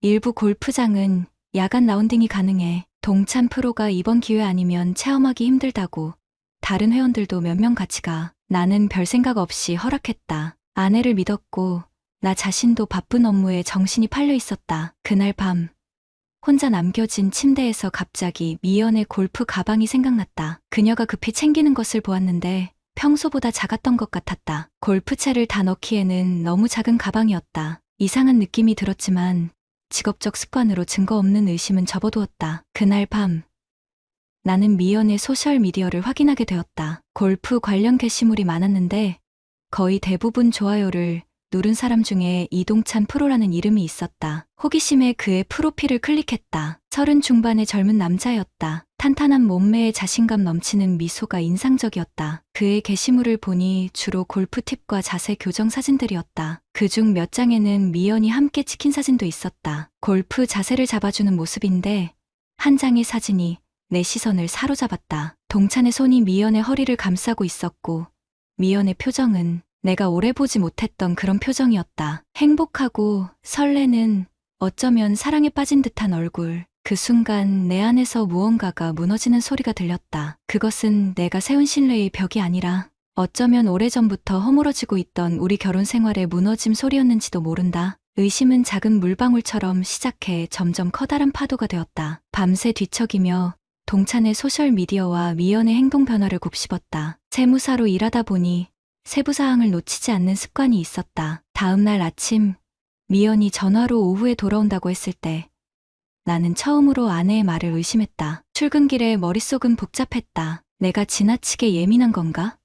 Speaker 1: 일부 골프장은 야간 라운딩이 가능해. 동찬 프로가 이번 기회 아니면 체험하기 힘들다고 다른 회원들도 몇 명 같이 가. 나는 별 생각 없이 허락했다. 아내를 믿었고 나 자신도 바쁜 업무에 정신이 팔려 있었다. 그날 밤 혼자 남겨진 침대에서 갑자기 미연의 골프 가방이 생각났다. 그녀가 급히 챙기는 것을 보았는데 평소보다 작았던 것 같았다. 골프채를 다 넣기에는 너무 작은 가방이었다. 이상한 느낌이 들었지만 직업적 습관으로 증거 없는 의심은 접어두었다. 그날 밤 나는 미연의 소셜미디어를 확인하게 되었다. 골프 관련 게시물이 많았는데 거의 대부분 좋아요를 누른 사람 중에 이동찬 프로라는 이름이 있었다. 호기심에 그의 프로필을 클릭했다. 30 중반의 젊은 남자였다. 탄탄한 몸매에 자신감 넘치는 미소가 인상적이었다. 그의 게시물을 보니 주로 골프 팁과 자세 교정 사진들이었다. 그중 몇 장에는 미연이 함께 찍힌 사진도 있었다. 골프 자세를 잡아주는 모습인데 한 장의 사진이 내 시선을 사로잡았다. 동찬의 손이 미연의 허리를 감싸고 있었고 미연의 표정은 내가 오래 보지 못했던 그런 표정이었다. 행복하고 설레는, 어쩌면 사랑에 빠진 듯한 얼굴. 그 순간 내 안에서 무언가가 무너지는 소리가 들렸다. 그것은 내가 세운 신뢰의 벽이 아니라 어쩌면 오래전부터 허물어지고 있던 우리 결혼 생활의 무너짐 소리였는지도 모른다. 의심은 작은 물방울처럼 시작해 점점 커다란 파도가 되었다. 밤새 뒤척이며 동찬의 소셜미디어와 미연의 행동 변화를 곱씹었다. 세무사로 일하다 보니 세부사항을 놓치지 않는 습관이 있었다. 다음 날 아침 미연이 전화로 오후에 돌아온다고 했을 때 나는 처음으로 아내의 말을 의심했다. 출근길에 머릿속은 복잡했다. 내가 지나치게 예민한 건가?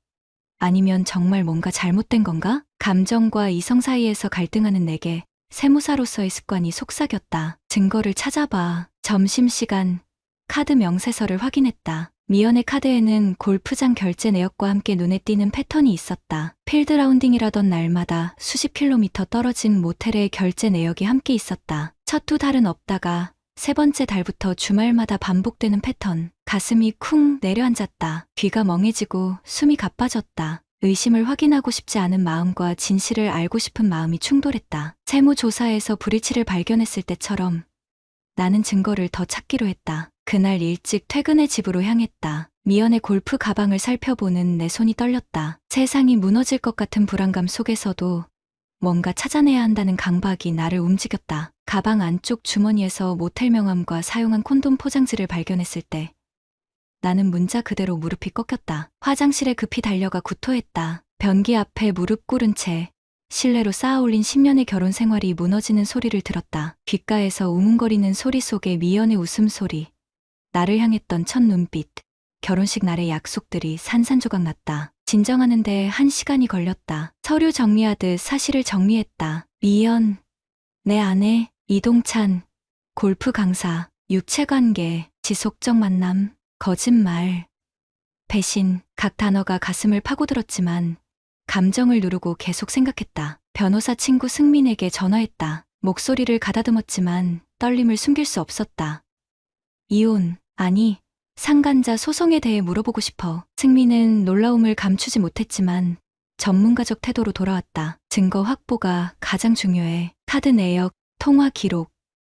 Speaker 1: 아니면 정말 뭔가 잘못된 건가? 감정과 이성 사이에서 갈등하는 내게 세무사로서의 습관이 속삭였다. 증거를 찾아봐. 점심시간 카드 명세서를 확인했다. 미연의 카드에는 골프장 결제 내역과 함께 눈에 띄는 패턴이 있었다. 필드 라운딩이라던 날마다 수십 킬로미터 떨어진 모텔의 결제 내역이 함께 있었다. 첫 두 달은 없다가 세 번째 달부터 주말마다 반복되는 패턴. 가슴이 쿵 내려앉았다. 귀가 멍해지고 숨이 가빠졌다. 의심을 확인하고 싶지 않은 마음과 진실을 알고 싶은 마음이 충돌했다. 세무조사에서 불일치를 발견했을 때처럼 나는 증거를 더 찾기로 했다. 그날 일찍 퇴근해 집으로 향했다. 미연의 골프 가방을 살펴보는 내 손이 떨렸다. 세상이 무너질 것 같은 불안감 속에서도 뭔가 찾아내야 한다는 강박이 나를 움직였다. 가방 안쪽 주머니에서 모텔 명함과 사용한 콘돔 포장지를 발견했을 때 나는 문자 그대로 무릎이 꺾였다. 화장실에 급히 달려가 구토했다. 변기 앞에 무릎 꿇은 채 실내로 쌓아올린 10년의 결혼 생활이 무너지는 소리를 들었다. 귓가에서 우문거리는 소리 속에 미연의 웃음소리, 나를 향했던 첫 눈빛, 결혼식 날의 약속들이 산산조각 났다. 진정하는데 1시간이 걸렸다. 서류 정리하듯 사실을 정리했다. 미연, 내 아내, 이동찬, 골프 강사, 육체관계, 지속적 만남, 거짓말, 배신, 각 단어가 가슴을 파고들었지만 감정을 누르고 계속 생각했다. 변호사 친구 승민에게 전화했다. 목소리를 가다듬었지만 떨림을 숨길 수 없었다. 이혼, 아니, 상간자 소송에 대해 물어보고 싶어. 승민은 놀라움을 감추지 못했지만 전문가적 태도로 돌아왔다. 증거 확보가 가장 중요해. 카드 내역, 통화 기록,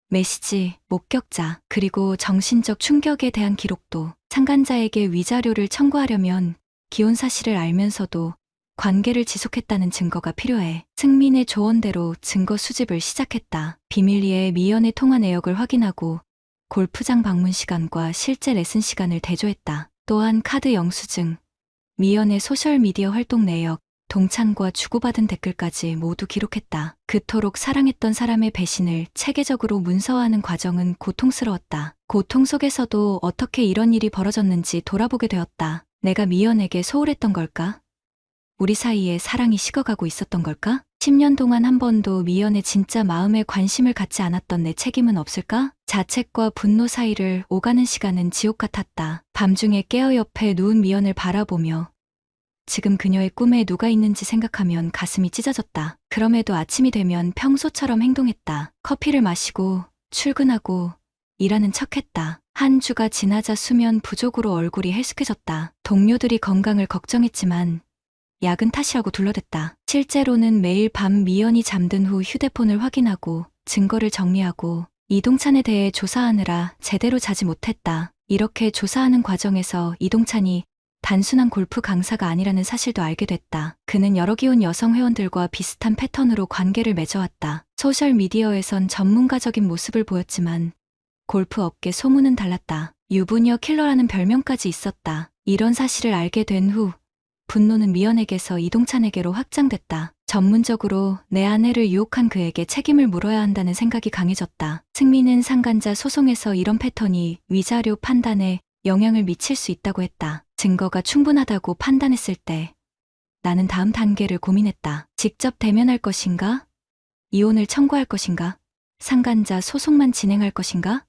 Speaker 1: 메시지, 목격자, 그리고 정신적 충격에 대한 기록도. 상간자에게 위자료를 청구하려면 기혼 사실을 알면서도 관계를 지속했다는 증거가 필요해. 승민의 조언대로 증거 수집을 시작했다. 비밀리에 미연의 통화 내역을 확인하고 골프장 방문 시간과 실제 레슨 시간을 대조했다. 또한 카드 영수증, 미연의 소셜미디어 활동 내역, 동창과 주고받은 댓글까지 모두 기록했다. 그토록 사랑했던 사람의 배신을 체계적으로 문서화하는 과정은 고통스러웠다. 고통 속에서도 어떻게 이런 일이 벌어졌는지 돌아보게 되었다. 내가 미연에게 소홀했던 걸까? 우리 사이에 사랑이 식어가고 있었던 걸까? 10년 동안 한 번도 미연의 진짜 마음에 관심을 갖지 않았던 내 책임은 없을까? 자책과 분노 사이를 오가는 시간은 지옥 같았다. 밤중에 깨어 옆에 누운 미연을 바라보며 지금 그녀의 꿈에 누가 있는지 생각하면 가슴이 찢어졌다. 그럼에도 아침이 되면 평소처럼 행동했다. 커피를 마시고 출근하고 일하는 척했다. 한 주가 지나자 수면 부족으로 얼굴이 헬쑥해졌다. 동료들이 건강을 걱정했지만 야근 탓이라고 둘러댔다. 실제로는 매일 밤 미연이 잠든 후 휴대폰을 확인하고 증거를 정리하고 이동찬에 대해 조사하느라 제대로 자지 못했다. 이렇게 조사하는 과정에서 이동찬이 단순한 골프 강사가 아니라는 사실도 알게 됐다. 그는 여러 기혼 여성 회원들과 비슷한 패턴으로 관계를 맺어왔다. 소셜미디어에선 전문가적인 모습을 보였지만 골프 업계 소문은 달랐다. 유부녀 킬러라는 별명까지 있었다. 이런 사실을 알게 된 후 분노는 미연에게서 이동찬에게로 확장됐다. 전문적으로 내 아내를 유혹한 그에게 책임을 물어야 한다는 생각이 강해졌다. 승민은 상간자 소송에서 이런 패턴이 위자료 판단에 영향을 미칠 수 있다고 했다. 증거가 충분하다고 판단했을 때 나는 다음 단계를 고민했다. 직접 대면할 것인가? 이혼을 청구할 것인가? 상간자 소송만 진행할 것인가?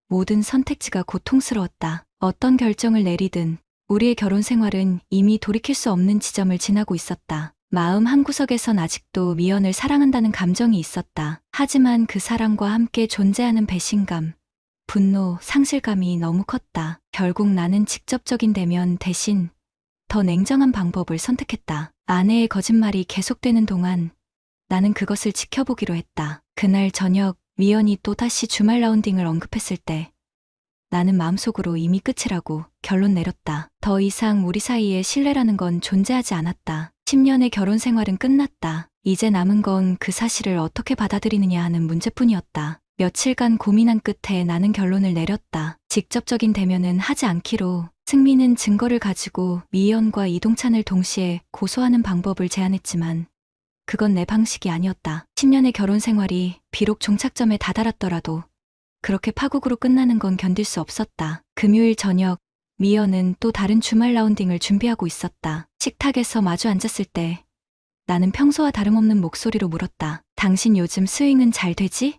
Speaker 1: 모든 선택지가 고통스러웠다. 어떤 결정을 내리든 우리의 결혼 생활은 이미 돌이킬 수 없는 지점을 지나고 있었다. 마음 한구석에선 아직도 미연을 사랑한다는 감정이 있었다. 하지만 그 사랑과 함께 존재하는 배신감, 분노, 상실감이 너무 컸다. 결국 나는 직접적인 대면 대신 더 냉정한 방법을 선택했다. 아내의 거짓말이 계속되는 동안 나는 그것을 지켜보기로 했다. 그날 저녁 미연이 또다시 주말 라운딩을 언급했을 때 나는 마음속으로 이미 끝이라고 결론 내렸다. 더 이상 우리 사이에 신뢰라는 건 존재하지 않았다. 10년의 결혼 생활은 끝났다. 이제 남은 건 그 사실을 어떻게 받아들이느냐 하는 문제뿐이었다. 며칠간 고민한 끝에 나는 결론을 내렸다. 직접적인 대면은 하지 않기로. 승민은 증거를 가지고 미연과 이동찬을 동시에 고소하는 방법을 제안했지만 그건 내 방식이 아니었다. 10년의 결혼 생활이 비록 종착점에 다다랐더라도 그렇게 파국으로 끝나는 건 견딜 수 없었다. 금요일 저녁, 미연은 또 다른 주말 라운딩을 준비하고 있었다. 식탁에서 마주 앉았을 때 나는 평소와 다름없는 목소리로 물었다. 당신 요즘 스윙은 잘 되지?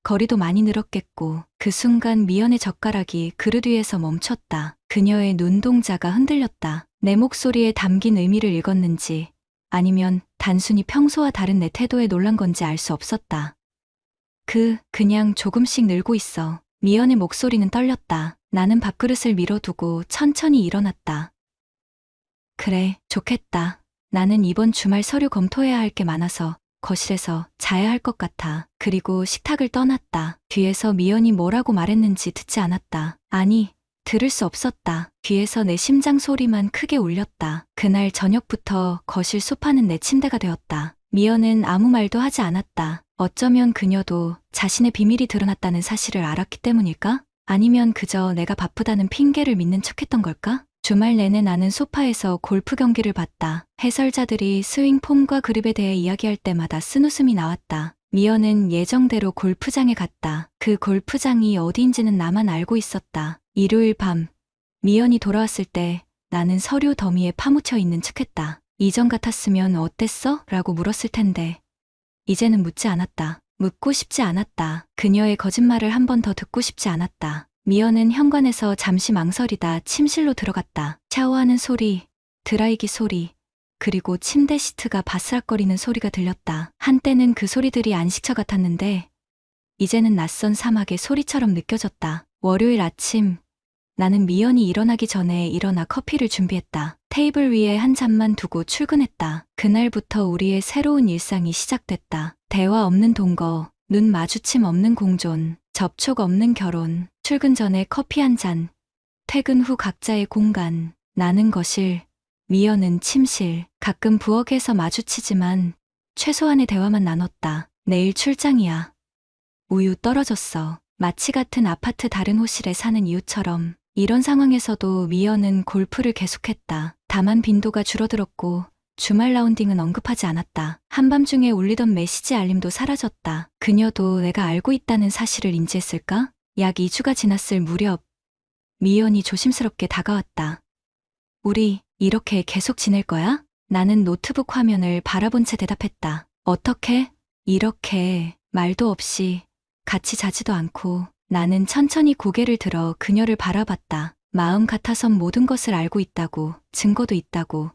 Speaker 1: 거리도 많이 늘었겠고. 그 순간 미연의 젓가락이 그릇 위에서 멈췄다. 그녀의 눈동자가 흔들렸다. 내 목소리에 담긴 의미를 읽었는지 아니면 단순히 평소와 다른 내 태도에 놀란 건지 알 수 없었다. 그냥 조금씩 늘고 있어. 미연의 목소리는 떨렸다. 나는 밥그릇을 밀어두고 천천히 일어났다. 그래, 좋겠다. 나는 이번 주말 서류 검토해야 할 게 많아서 거실에서 자야 할 것 같아. 그리고 식탁을 떠났다. 뒤에서 미연이 뭐라고 말했는지 듣지 않았다. 아니, 들을 수 없었다. 귀에서 내 심장 소리만 크게 울렸다. 그날 저녁부터 거실 소파는 내 침대가 되었다. 미연은 아무 말도 하지 않았다. 어쩌면 그녀도 자신의 비밀이 드러났다는 사실을 알았기 때문일까? 아니면 그저 내가 바쁘다는 핑계를 믿는 척했던 걸까? 주말 내내 나는 소파에서 골프 경기를 봤다. 해설자들이 스윙폼과 그립에 대해 이야기할 때마다 쓴웃음이 나왔다. 미연은 예정대로 골프장에 갔다. 그 골프장이 어디인지는 나만 알고 있었다. 일요일 밤, 미연이 돌아왔을 때 나는 서류 더미에 파묻혀 있는 척했다. 이전 같았으면 어땠어? 라고 물었을 텐데 이제는 묻지 않았다. 묻고 싶지 않았다. 그녀의 거짓말을 한 번 더 듣고 싶지 않았다. 미연은 현관에서 잠시 망설이다 침실로 들어갔다. 샤워하는 소리, 드라이기 소리, 그리고 침대 시트가 바스락거리는 소리가 들렸다. 한때는 그 소리들이 안식처 같았는데 이제는 낯선 사막의 소리처럼 느껴졌다. 월요일 아침, 나는 미연이 일어나기 전에 일어나 커피를 준비했다. 테이블 위에 한 잔만 두고 출근했다. 그날부터 우리의 새로운 일상이 시작됐다. 대화 없는 동거, 눈 마주침 없는 공존, 접촉 없는 결혼, 출근 전에 커피 한 잔, 퇴근 후 각자의 공간, 나는 거실, 미연은 침실, 가끔 부엌에서 마주치지만 최소한의 대화만 나눴다. 내일 출장이야. 우유 떨어졌어. 마치 같은 아파트 다른 호실에 사는 이웃처럼. 이런 상황에서도 미연은 골프를 계속했다. 다만 빈도가 줄어들었고 주말 라운딩은 언급하지 않았다. 한밤중에 울리던 메시지 알림도 사라졌다. 그녀도 내가 알고 있다는 사실을 인지했을까? 약 2주가 지났을 무렵 미연이 조심스럽게 다가왔다. 우리 이렇게 계속 지낼 거야? 나는 노트북 화면을 바라본 채 대답했다. 어떻게? 이렇게 말도 없이 같이 자지도 않고. 나는 천천히 고개를 들어 그녀를 바라봤다. 마음 같아선 모든 것을 알고 있다고, 증거도 있다고.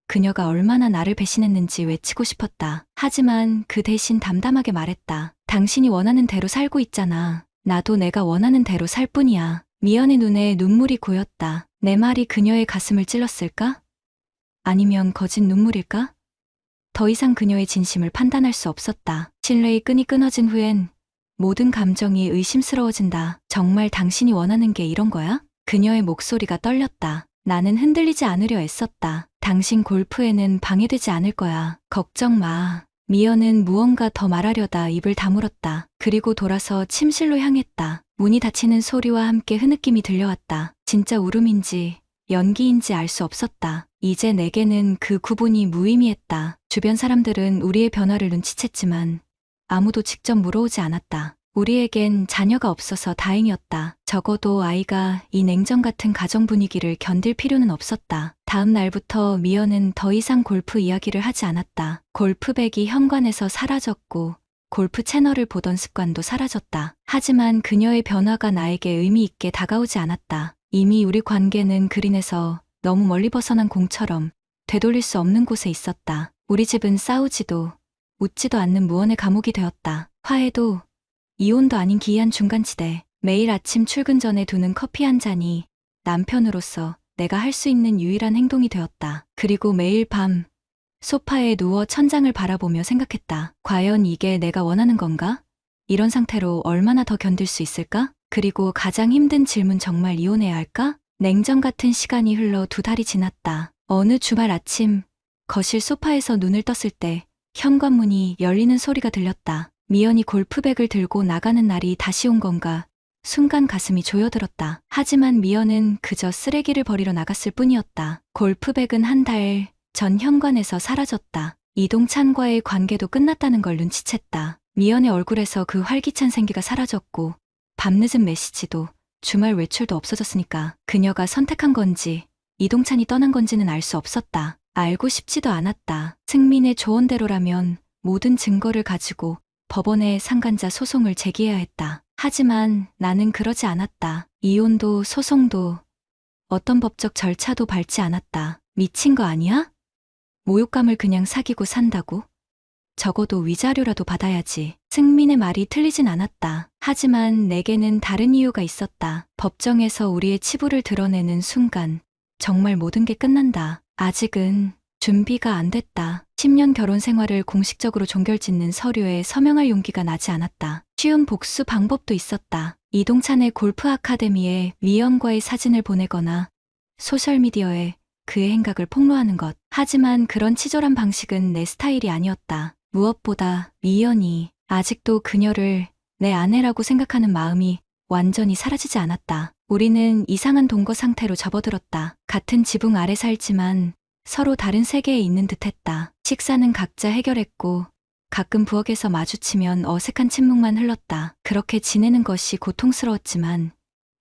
Speaker 1: 그녀가 얼마나 나를 배신했는지 외치고 싶었다. 하지만 그 대신 담담하게 말했다. 당신이 원하는 대로 살고 있잖아. 나도 내가 원하는 대로 살 뿐이야. 미연의 눈에 눈물이 고였다. 내 말이 그녀의 가슴을 찔렀을까? 아니면 거짓 눈물일까? 더 이상 그녀의 진심을 판단할 수 없었다. 신뢰의 끈이 끊어진 후엔 모든 감정이 의심스러워진다. 정말 당신이 원하는 게 이런 거야? 그녀의 목소리가 떨렸다. 나는 흔들리지 않으려 애썼다. 당신 골프에는 방해되지 않을 거야. 걱정 마. 미연은 무언가 더 말하려다 입을 다물었다. 그리고 돌아서 침실로 향했다. 문이 닫히는 소리와 함께 흐느낌이 들려왔다. 진짜 울음인지 연기인지 알 수 없었다. 이제 내게는 그 구분이 무의미했다. 주변 사람들은 우리의 변화를 눈치챘지만 아무도 직접 물어오지 않았다. 우리에겐 자녀가 없어서 다행이었다. 적어도 아이가 이 냉정 같은 가정 분위기를 견딜 필요는 없었다. 다음 날부터 미연은 더 이상 골프 이야기를 하지 않았다. 골프백이 현관에서 사라졌고 골프 채널을 보던 습관도 사라졌다. 하지만 그녀의 변화가 나에게 의미 있게 다가오지 않았다. 이미 우리 관계는 그린에서 너무 멀리 벗어난 공처럼 되돌릴 수 없는 곳에 있었다. 우리 집은 싸우지도 웃지도 않는 무언의 감옥이 되었다. 화해도 이혼도 아닌 기이한 중간지대. 매일 아침 출근 전에 두는 커피 한 잔이 남편으로서 내가 할 수 있는 유일한 행동이 되었다. 그리고 매일 밤 소파에 누워 천장을 바라보며 생각했다. 과연 이게 내가 원하는 건가? 이런 상태로 얼마나 더 견딜 수 있을까? 그리고 가장 힘든 질문, 정말 이혼해야 할까? 냉정 같은 시간이 흘러 2달이 지났다. 어느 주말 아침 거실 소파에서 눈을 떴을 때 현관문이 열리는 소리가 들렸다. 미연이 골프백을 들고 나가는 날이 다시 온 건가? 순간 가슴이 조여들었다. 하지만 미연은 그저 쓰레기를 버리러 나갔을 뿐이었다. 골프백은 한 달 전 현관에서 사라졌다. 이동찬과의 관계도 끝났다는 걸 눈치챘다. 미연의 얼굴에서 그 활기찬 생기가 사라졌고 밤늦은 메시지도 주말 외출도 없어졌으니까 그녀가 선택한 건지 이동찬이 떠난 건지는 알 수 없었다. 알고 싶지도 않았다. 승민의 조언대로라면 모든 증거를 가지고 법원에 상간자 소송을 제기해야 했다. 하지만 나는 그러지 않았다. 이혼도 소송도 어떤 법적 절차도 밟지 않았다. 미친 거 아니야? 모욕감을 그냥 사귀고 산다고? 적어도 위자료라도 받아야지. 승민의 말이 틀리진 않았다. 하지만 내게는 다른 이유가 있었다. 법정에서 우리의 치부를 드러내는 순간 정말 모든 게 끝난다. 아직은 준비가 안 됐다. 10년 결혼 생활을 공식적으로 종결짓는 서류에 서명할 용기가 나지 않았다. 쉬운 복수 방법도 있었다. 이동찬의 골프 아카데미에 미연과의 사진을 보내거나 소셜미디어에 그의 행각을 폭로하는 것. 하지만 그런 치졸한 방식은 내 스타일이 아니었다. 무엇보다 미연이 아직도 그녀를 내 아내라고 생각하는 마음이 완전히 사라지지 않았다. 우리는 이상한 동거 상태로 접어들었다. 같은 지붕 아래 살지만 서로 다른 세계에 있는 듯했다. 식사는 각자 해결했고 가끔 부엌에서 마주치면 어색한 침묵만 흘렀다. 그렇게 지내는 것이 고통스러웠지만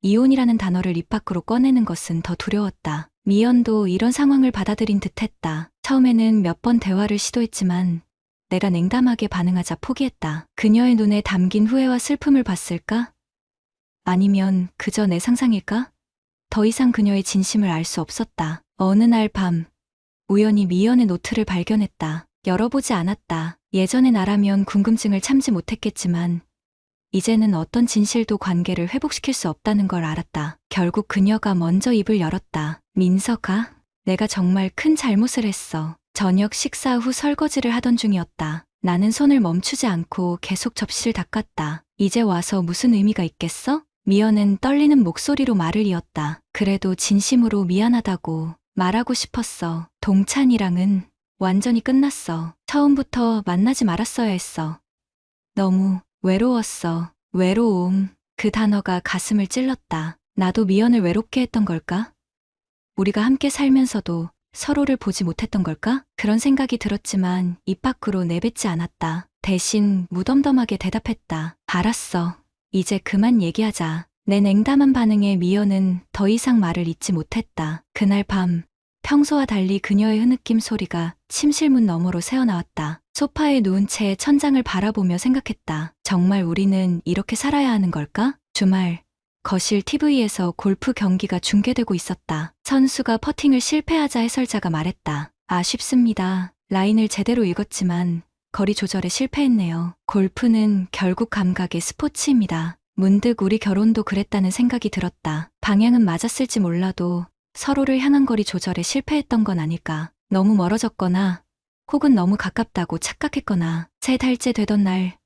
Speaker 1: 이혼이라는 단어를 입 밖으로 꺼내는 것은 더 두려웠다. 미연도 이런 상황을 받아들인 듯했다. 처음에는 몇 번 대화를 시도했지만 내가 냉담하게 반응하자 포기했다. 그녀의 눈에 담긴 후회와 슬픔을 봤을까? 아니면 그저 내 상상일까? 더 이상 그녀의 진심을 알 수 없었다. 어느 날 밤 우연히 미연의 노트를 발견했다. 열어보지 않았다. 예전의 나라면 궁금증을 참지 못했겠지만 이제는 어떤 진실도 관계를 회복시킬 수 없다는 걸 알았다. 결국 그녀가 먼저 입을 열었다. 민서가, 내가 정말 큰 잘못을 했어. 저녁 식사 후 설거지를 하던 중이었다. 나는 손을 멈추지 않고 계속 접시를 닦았다. 이제 와서 무슨 의미가 있겠어? 미연은 떨리는 목소리로 말을 이었다. 그래도 진심으로 미안하다고 말하고 싶었어. 동찬이랑은 완전히 끝났어. 처음부터 만나지 말았어야 했어. 너무 외로웠어. 외로움. 그 단어가 가슴을 찔렀다. 나도 미연을 외롭게 했던 걸까? 우리가 함께 살면서도 서로를 보지 못했던 걸까? 그런 생각이 들었지만 입 밖으로 내뱉지 않았다. 대신 무덤덤하게 대답했다. 알았어. 이제 그만 얘기하자. 내 냉담한 반응에 미연은 더 이상 말을 잇지 못했다. 그날 밤 평소와 달리 그녀의 흐느낌 소리가 침실문 너머로 새어나왔다. 소파에 누운 채 천장을 바라보며 생각했다. 정말 우리는 이렇게 살아야 하는 걸까? 주말 거실 TV에서 골프 경기가 중계되고 있었다. 선수가 퍼팅을 실패하자 해설자가 말했다. 아쉽습니다. 라인을 제대로 읽었지만 거리 조절에 실패했네요. 골프는 결국 감각의 스포츠입니다. 문득 우리 결혼도 그랬다는 생각이 들었다. 방향은 맞았을지 몰라도 서로를 향한 거리 조절에 실패했던 건 아닐까. 너무 멀어졌거나 혹은 너무 가깝다고 착각했거나. 3달째 되던 날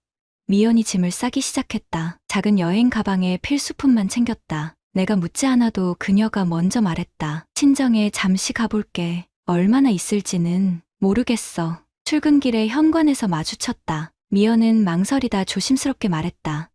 Speaker 1: 미연이 짐을 싸기 시작했다. 작은 여행 가방에 필수품만 챙겼다. 내가 묻지 않아도 그녀가 먼저 말했다. 친정에 잠시 가볼게. 얼마나 있을지는 모르겠어. 출근길에 현관에서 마주쳤다. 미연은 망설이다 조심스럽게 말했다.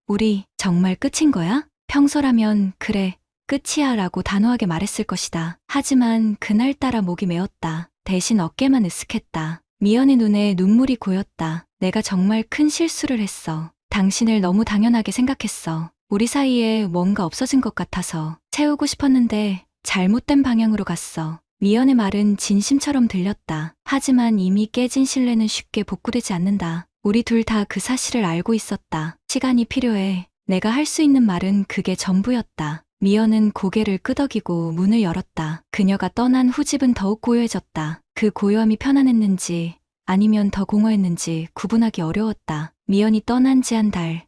Speaker 1: 우리 정말 끝인 거야? 평소라면 그래, 끝이야 라고 단호하게 말했을 것이다. 하지만 그날따라 목이 메었다. 대신 어깨만 으쓱했다. 미연의 눈에 눈물이 고였다. 내가 정말 큰 실수를 했어. 당신을 너무 당연하게 생각했어. 우리 사이에 뭔가 없어진 것 같아서 채우고 싶었는데 잘못된 방향으로 갔어. 미연의 말은 진심처럼 들렸다. 하지만 이미 깨진 신뢰는 쉽게 복구되지 않는다. 우리 둘 다 그 사실을 알고 있었다. 시간이 필요해. 내가 할 수 있는 말은 그게 전부였다. 미연은 고개를 끄덕이고 문을 열었다. 그녀가 떠난 후 집은 더욱 고요해졌다. 그 고요함이 편안했는지 아니면 더 공허했는지 구분하기 어려웠다. 미연이 떠난 지 한 달.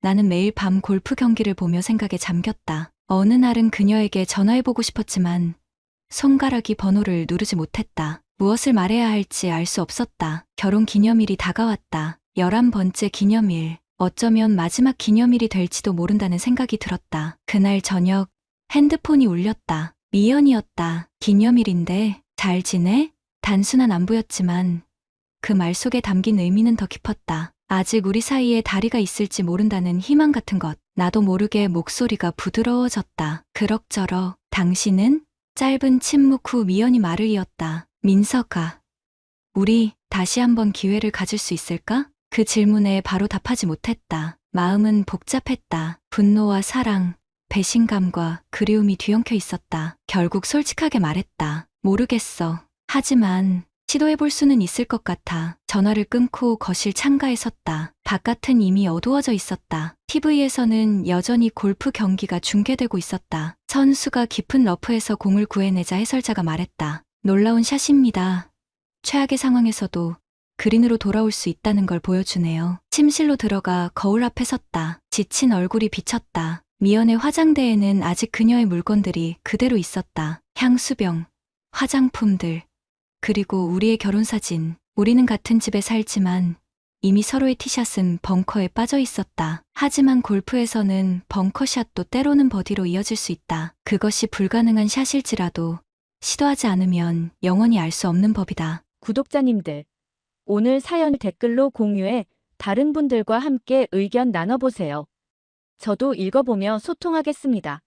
Speaker 1: 나는 매일 밤 골프 경기를 보며 생각에 잠겼다. 어느 날은 그녀에게 전화해보고 싶었지만 손가락이 번호를 누르지 못했다. 무엇을 말해야 할지 알 수 없었다. 결혼 기념일이 다가왔다. 11번째 기념일. 어쩌면 마지막 기념일이 될지도 모른다는 생각이 들었다. 그날 저녁 핸드폰이 울렸다. 미연이었다. 기념일인데 잘 지내? 단순한 안부였지만 그 말 속에 담긴 의미는 더 깊었다. 아직 우리 사이에 다리가 있을지 모른다는 희망 같은 것. 나도 모르게 목소리가 부드러워졌다. 그럭저럭. 당신은? 짧은 침묵 후 미연이 말을 이었다. 민서가. 우리 다시 한번 기회를 가질 수 있을까? 그 질문에 바로 답하지 못했다. 마음은 복잡했다. 분노와 사랑, 배신감과 그리움이 뒤엉켜 있었다. 결국 솔직하게 말했다. 모르겠어. 하지만 시도해볼 수는 있을 것 같아. 전화를 끊고 거실 창가에 섰다. 바깥은 이미 어두워져 있었다. TV에서는 여전히 골프 경기가 중계되고 있었다. 선수가 깊은 러프에서 공을 구해내자 해설자가 말했다. 놀라운 샷입니다. 최악의 상황에서도 그린으로 돌아올 수 있다는 걸 보여주네요. 침실로 들어가 거울 앞에 섰다. 지친 얼굴이 비쳤다. 미연의 화장대에는 아직 그녀의 물건들이 그대로 있었다. 향수병, 화장품들, 그리고 우리의 결혼사진. 우리는 같은 집에 살지만 이미 서로의 티샷은 벙커에 빠져 있었다. 하지만 골프에서는 벙커샷도 때로는 버디로 이어질 수 있다. 그것이 불가능한 샷일지라도 시도하지 않으면 영원히 알 수 없는 법이다.
Speaker 2: 구독자님들, 오늘 사연 댓글로 공유해 다른 분들과 함께 의견 나눠보세요. 저도 읽어보며 소통하겠습니다.